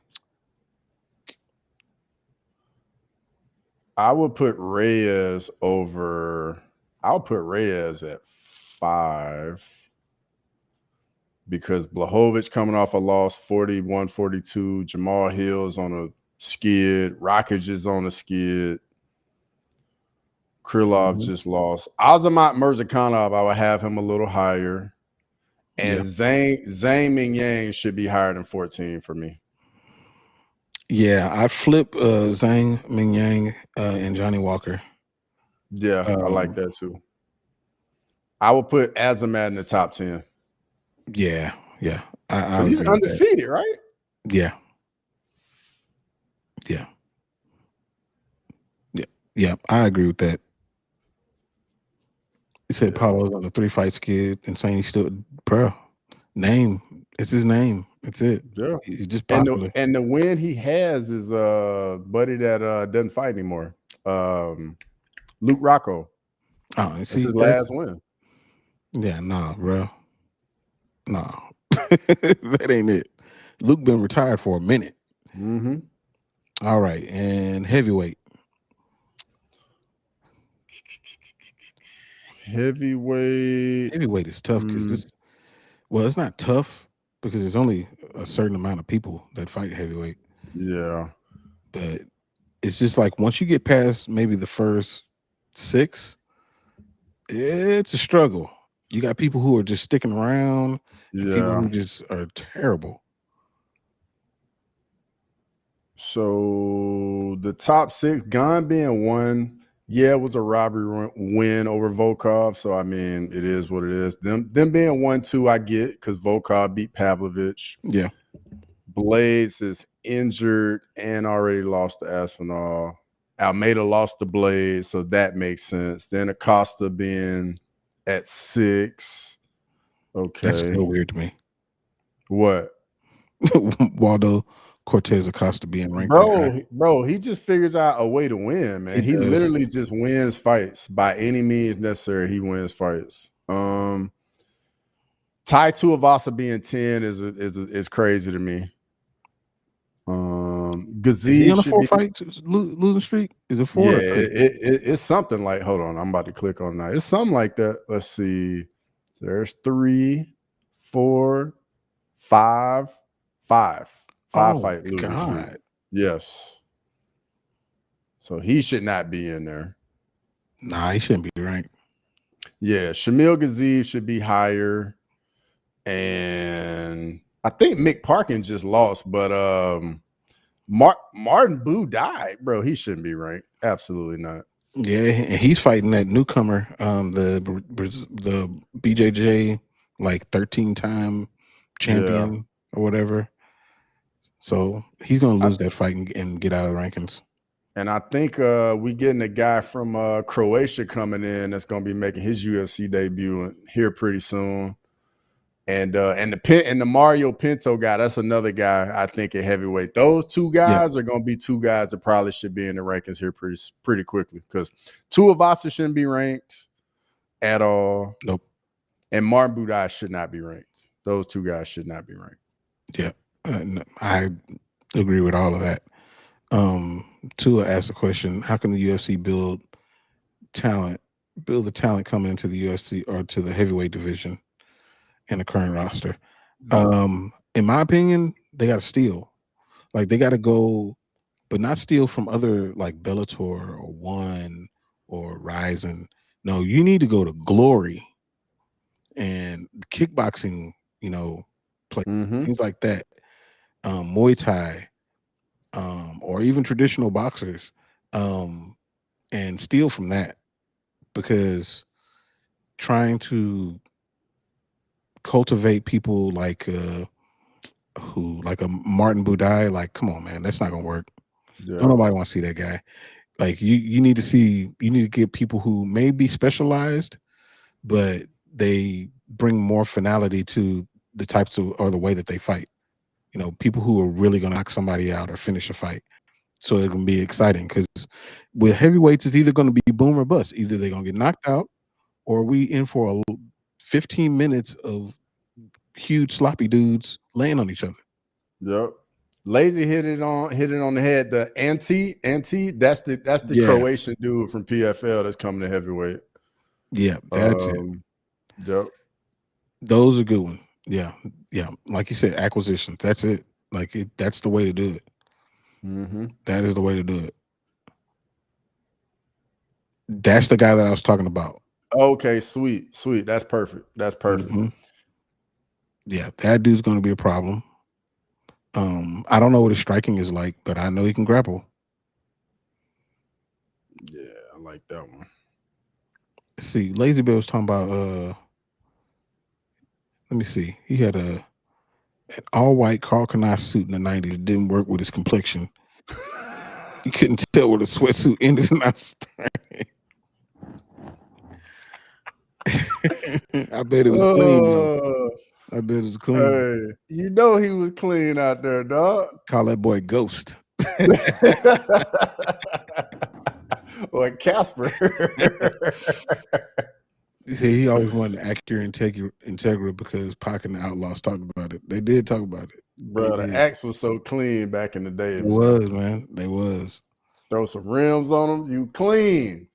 I would put Reyes over. I'll put Reyes at 5 because Blachowicz coming off a loss, 41-42. Jamal Hill's on a skid. Rockage is on a skid. Krylov just lost. Azamat Mirzakhanov, I would have him a little higher. And Zhang Mingyang should be higher than 14 for me. Yeah, I'd flip Zhang Mingyang and Johnny Walker. Yeah, I like that too. I would put Azamat in the top 10. Yeah. He's undefeated, right? Yeah. I agree with that. He said Paulo's on a 3-fight skid and saying he's still, bro. Name. It's his name. That's it. Yeah. He's just popular. And the win he has is buddy that doesn't fight anymore. Luke Rocco. Oh, that's his last win. Yeah, nah, bro. Nah. That ain't it. Luke been retired for a minute. Mm-hmm. All right, and heavyweight. Heavyweight is tough because it's not tough because there's only a certain amount of people that fight heavyweight. Yeah. But it's just like once you get past maybe the first 6, it's a struggle. You got people who are just sticking around and people who just are terrible. So the top 6, Gon being 1, yeah, it was a robbery win over Volkov. So I mean, it is what it is. Them being 1-2, I get, because Volkov beat Pavlovich. Yeah. Blades is injured and already lost to Aspinall. Almeida lost to Blades, so that makes sense. Then Acosta being at 6. Okay. That's still weird to me. What? Waldo Cortez Acosta being ranked that high. Bro, he just figures out a way to win, man. He does. literally just wins fights by any means necessary. He wins fights. Tai Tuivasa being 10 is crazy to me. Is he on a Gaziv 4-fight losing streak? Is it 4? Yeah, it's something like, hold on, I'm about to click on that. It's something like that. Let's see. There's 3, 4, 5 fight losing streak. Yes. So he should not be in there. Nah, he shouldn't be ranked. Yeah, Shamil Gaziv should be higher. And I think Mick Parkins just lost, but Martin Boo died, bro. He shouldn't be ranked. Absolutely not. Yeah, and he's fighting that newcomer, the BJJ, like 13-time champion or whatever. So he's gonna lose that fight and get out of the rankings. And I think we getting a guy from Croatia coming in that's gonna be making his UFC debut here pretty soon. And the Mario Pinto guy, that's another guy I think at heavyweight. Those 2 guys are gonna be 2 guys that probably should be in the rankings here pretty quickly, because Tuivasa shouldn't be ranked at all. Nope. And Martin Budai should not be ranked. Those 2 guys should not be ranked. Yeah, I agree with all of that. Tua asked the question: how can the UFC build the talent coming into the UFC or to the heavyweight division in the current roster? In my opinion, they got to steal. Like, they got to go, but not steal from other like Bellator or One or Ryzen. No, you need to go to Glory and kickboxing, play things like that, Muay Thai, or even traditional boxers, and steal from that, because trying to cultivate people like a Martin Budai, like, come on, man, that's not gonna work. Yeah. Don't nobody want to see that guy. Like, you need to get people who may be specialized, but they bring more finality to the types of, or the way that they fight. People who are really gonna knock somebody out or finish a fight, so it can be exciting. Because with heavyweights, it's either gonna be boom or bust. Either they're gonna get knocked out, or we in for 15 minutes of huge sloppy dudes laying on each other. Yep. Lazy hit it on the head. The anti, that's the Croatian dude from PFL that's coming to heavyweight. Yeah, that's it. Yep. Those are good ones. Yeah. Like you said, acquisitions. That's it. Like, that's the way to do it. That is the way to do it. That's the guy that I was talking about. Okay, sweet. That's perfect. Yeah, that dude's going to be a problem. I don't know what his striking is like, but I know he can grapple. Yeah, I like that one. Let's see, Lazy Bear was talking about let me see. He had an all-white Carl Kanai suit in the 90s. It didn't work with his complexion. You couldn't tell where the sweatsuit ended and I started. I bet it was clean, though. I bet it was clean. Hey, you know he was clean out there, dog. Call that boy Ghost. Or Casper. He always wanted to accurate Integra because Pac and the Outlaws talked about it. They did talk about it. Bro, the axe was so clean back in the day. It was, man. They was. Throw some rims on them, you clean.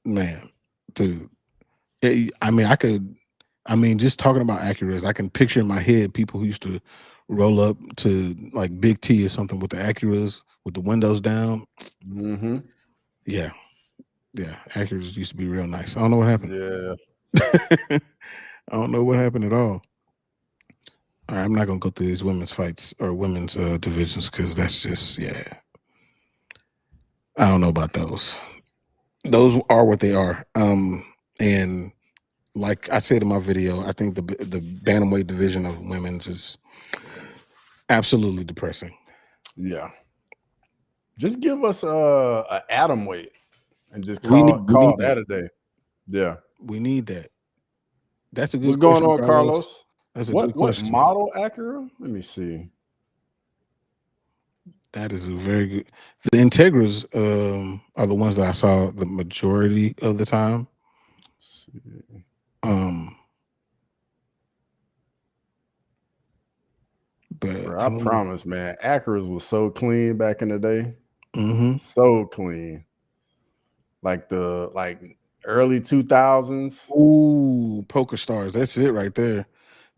Man, dude. Just talking about Acuras, I can picture in my head people who used to roll up to like Big T or something with the Acuras with the windows down. Yeah. Acuras used to be real nice. I don't know what happened. Yeah. I don't know what happened at all. All right, I'm not gonna go through these women's fights or women's divisions because that's just I don't know about those. Those are what they are. And like I said in my video, I think the bantamweight division of women's is absolutely depressing. Yeah. Just give us a atom weight and just We call need that that. a day. Yeah. We need that. That's a What's good going question, on, Carlos? That's a good What question. model Acura? Let me see. That is a very good. The Integras are the ones that I saw the majority of the time. Let's see. But Bro, I promise, man, Acuras was so clean back in the day. So clean. Like the early 2000s. Ooh, Poker Stars. That's it right there.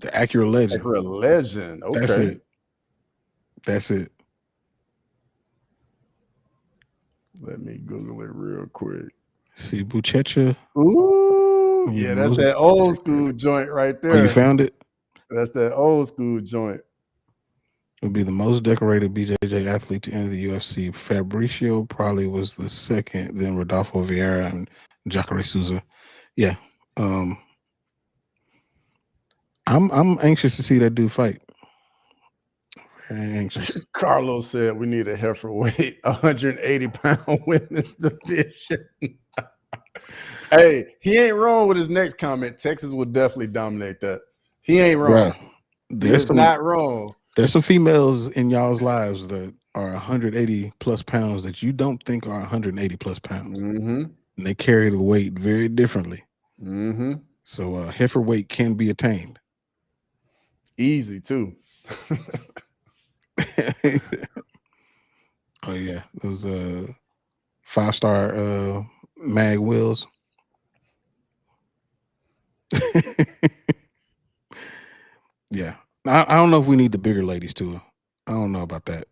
The Acura Legend. Acura Legend. Okay. That's it. That's it. Let me Google it real quick. See, Buchecha. Ooh, yeah, that's that old school joint right there. Oh, you found it? That's that old school joint. Would be the most decorated BJJ athlete to enter the UFC. Fabricio probably was the second, then Rodolfo Vieira and Jacare Souza. Yeah. I'm anxious to see that dude fight. Very anxious. Carlos said we need a heifer weight, 180-pound women's division. Hey, he ain't wrong with his next comment. Texas will definitely dominate that. He ain't wrong. He's not wrong. There's some females in y'all's lives that are 180 plus pounds that you don't think are 180 plus pounds. And they carry the weight very differently. So heifer weight can be attained. Easy too. Oh yeah, those 5-star mag wheels. Yeah, I don't know if we need the bigger ladies too. I don't know about that.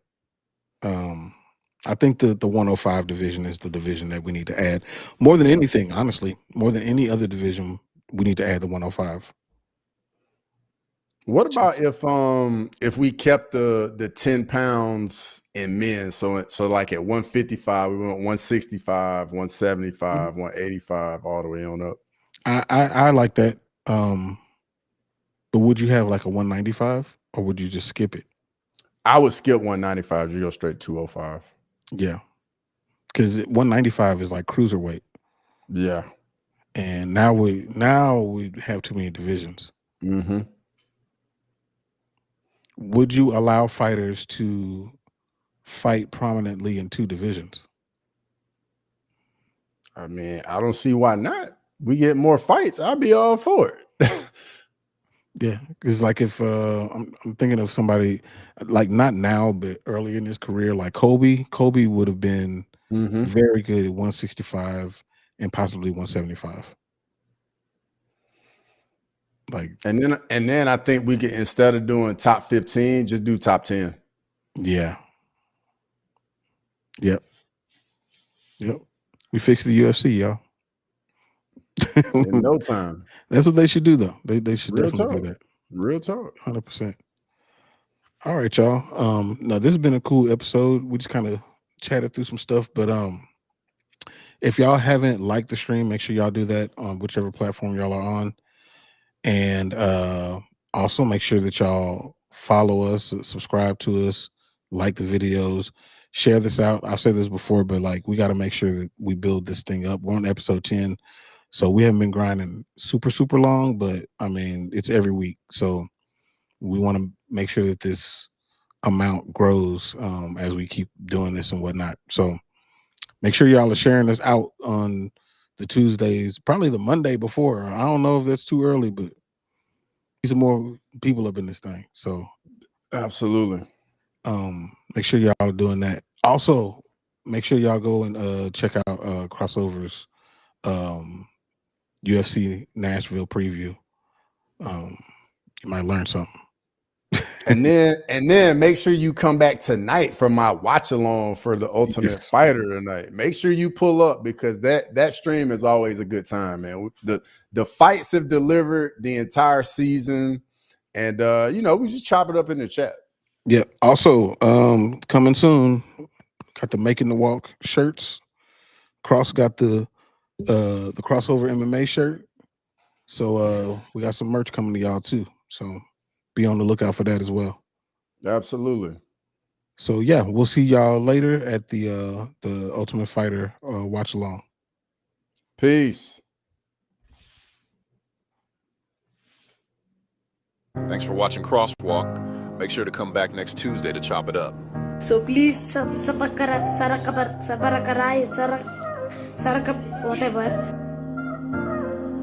I think the 105 division is the division that we need to add more than anything. Honestly, more than any other division, we need to add the 105. What about if we kept the 10 pounds in men? So like at 155, we went 165, 175, 185, all the way on up. I like that. But would you have like a 195 or would you just skip it? I would skip 195. You go straight 205. Yeah, because 195 is like cruiserweight. Yeah, and now we have too many divisions. Would you allow fighters to fight prominently in 2 divisions? I mean, I don't see why not. We get more fights. I'll be all for it. Yeah, because like if I'm thinking of somebody like not now, but early in his career, like Kobe. Kobe would have been very good at 165 and possibly 175. Like, and then I think we could, instead of doing top 15, just do top 10. Yeah. Yep. We fixed the UFC, y'all. In no time. That's what they should do, though. They should definitely do that. Real talk. 100%. All right, y'all. Now this has been a cool episode. We just kind of chatted through some stuff, but if y'all haven't liked the stream, make sure y'all do that on whichever platform y'all are on, and also make sure that y'all follow us, subscribe to us, like the videos, share this out. I've said this before, but like we got to make sure that we build this thing up. We're on episode 10. So we haven't been grinding super long, but I mean, it's every week. So we want to make sure that this amount grows as we keep doing this and whatnot. So make sure y'all are sharing this out on the Tuesdays, probably the Monday before. I don't know if that's too early, but some more people up in this thing. So absolutely. Make sure y'all are doing that. Also, make sure y'all go and check out Crossovers UFC Nashville preview. You might learn something. and then make sure you come back tonight for my watch along for the Ultimate Fighter tonight. Make sure you pull up, because that stream is always a good time, man. The fights have delivered the entire season. And we just chop it up in the chat. Yeah. Also, coming soon, got the Making the Walk shirts. Cross got the crossover MMA shirt. So we got some merch coming to y'all too. So be on the lookout for that as well. Absolutely. So yeah, we'll see y'all later at the Ultimate Fighter watch along. Peace. Thanks for watching Crosswalk. Make sure to come back next Tuesday to chop it up. So please whatever